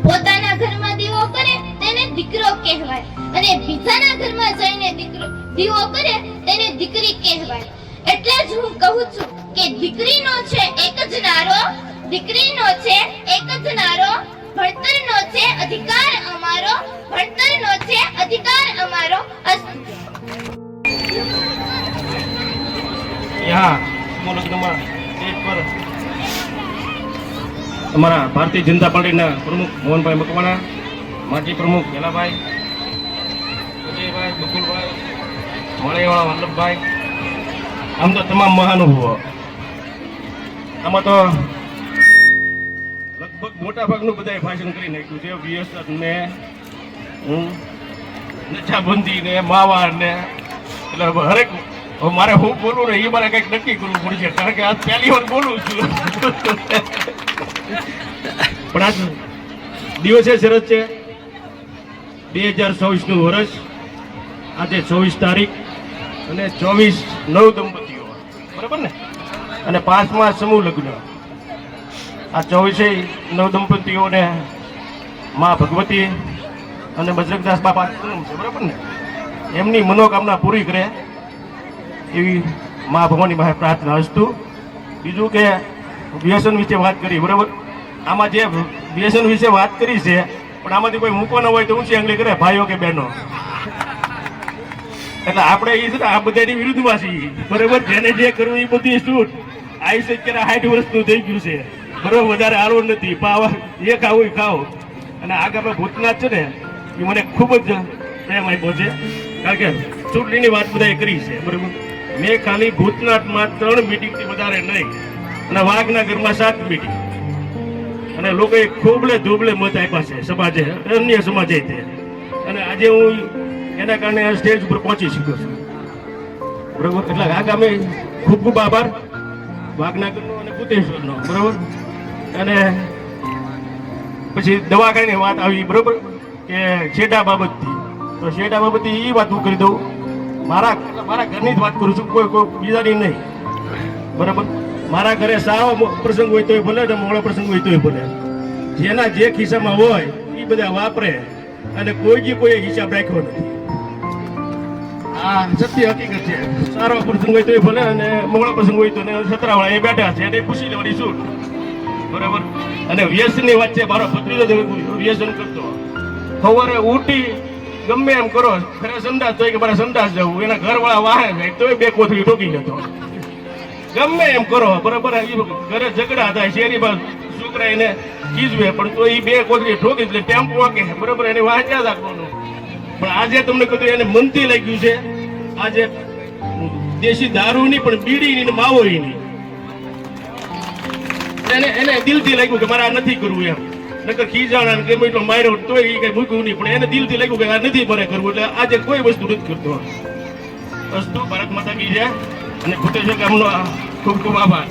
પોતાના ઘરમાં દીવો કરે તેને દીકરો કહેવાય, અને બીજાના ઘરમાં જઈને દીવો કરે તેને દીકરી કહેવાય. એટલે જ હું કહું છું કે દીકરીનો છે એક જ નારો, દીકરીનો છે એક જ નારો. ભણતરનો છે અધિકાર અમારો, ભણતરનો છે અધિકાર અમારો. અમારા ભારતીય જનતા પાર્ટીના પ્રમુખ મોહનભાઈ મકવાણા, માજી પ્રમુખ ભેલાભાઈ, વિજયભાઈ, બકુલભાઈ, મળેવાળા વલ્લભભાઈ, આમ તો તમામ મહાનુભાવો. આમાં તો લગભગ મોટા ભાગનું બધાએ ભાષણ કરી નાખ્યું છે. વ્યવસ્થા ને નચાબંધી ને માવા ને, એટલે હરેક મારે હું બોલું ને એ મારે કંઈક નક્કી કરવું પડશે, કારણ કે આ પહેલી વાર બોલું છું. પણ આ દિવસે સરસ છે. 2024નું વર્ષ, આજે 24 તારીખ અને 24/9 દંપતીઓ, બરાબર ને? અને 5મા સમૂહ લગ્ન. આ 24/9 દંપતીઓને મા ભગવતી અને બજરંગદાસ બાપા છે, બરાબર ને? એમની મનોકામના પૂરી કરે એવી મા ભગવાનની પાસે પ્રાર્થના અસ્તુ. બીજું કે વ્યસન વિશે વાત કરી, બરાબર? આમાં જે વ્યસન વિશે વાત કરી છે, પણ આમાંથી કોઈ મૂકવાનો હોય તો ઊંચી આંગળી કરે, ભાઈઓ કે બહેનો. એટલે આપણે એ છે ને આ બધાની વિરુદ્ધમાં છીએ, બરાબર? જેને જે કરવું એ બધી છૂટ. આયુષ્ય અત્યારે 60 વર્ષનું થઈ ગયું છે, બરાબર? વધારે હારવું નથી, પાવા એ ખાવું એ ખાઓ. અને આગળ ભૂતનાથ છે ને એ મને ખૂબ જ પ્રેમ આપ્યો છે, કારણ કે ચૂંટણીની વાત બધાએ કરી છે, બરાબર? મેં ખાલી ભૂતનાથમાં 3 મિટિંગથી વધારે નહીં, અને વાઘના ઘરમાં 7 મિટિંગ, અને લોકોએ ખોબલે ધોબલે મત આપ્યા છે સમાજે, અન્ય સમાજે તે. અને આજે હું એના કારણે આ સ્ટેજ ઉપર પહોંચી શક્યો છું, બરાબર? એટલે આગામી ખૂબ ખૂબ આભાર વાઘના ઘરનો અને ભૂતેશ્વરનો, બરાબર? અને પછી દવાખાની વાત આવી, બરાબર? કે છેડા બાબતથી, તો છેડા બાબતથી એ વાત હું કરી દઉં. મારા ઘરની જ વાત કરું છું, કોઈ બીજાની નહીં, બરાબર? મારા ઘરે સારો પ્રસંગ હોય તોય ભલે ને મોડો પ્રસંગ હોય તોય ભલે, જેના જે ખિસ્સામાં હોય એ બધા વાપરે, અને કોઈ હિસાબ રાખ્યો નથી. આ સત્ય હકીકત છે. સારો પ્રસંગ હોય તોય ભલે અને મોડો પ્રસંગ હોય તો સતરાવાળા એ બેઠા છે, એને પૂછી લેવાની છૂટ, બરાબર? અને વ્યસનની વાત છે, મારો ભત્રીજો વ્યસન કરતો, સવારે ઉઠી ગમે એમ કરો, ખરે સંડાસ તો કે મારે સંડાસ જવું, એના ઘરવાળા વાહે જાય તોય 2 કોથળી ઠોકી જતો. ગમે એમ કરો, બરાબર? ઘરે ઝઘડા થાય, શેરીમાં છોકરા એને ખીજવે, પણ તો એ 2 કોથળી ઠોકી એટલે ટેમ્પો વાગે, બરાબર? એને વાંચ્યા રાખવાનું. પણ આજે તમને કહ્યું એને મનથી લાગ્યું છે, આજે દેશી દારૂની પણ બીડીની ને માવોની, એને દિલથી લાગ્યું કે મારે આ નથી કરવું એમ. નકર ખીજાણા ને ગમે એટલો માર્યો તોય એ કઈ મૂક્યું નહીં, પણ એને દિલથી લાગ્યું કે આ નથી મારે કરવું, એટલે આજે કોઈ વસ્તુ નથી કરતો. વસ્તુ ભારત માતા કી જય, અને ભૂતેશ્વર ગામનો ખૂબ ખૂબ આભાર.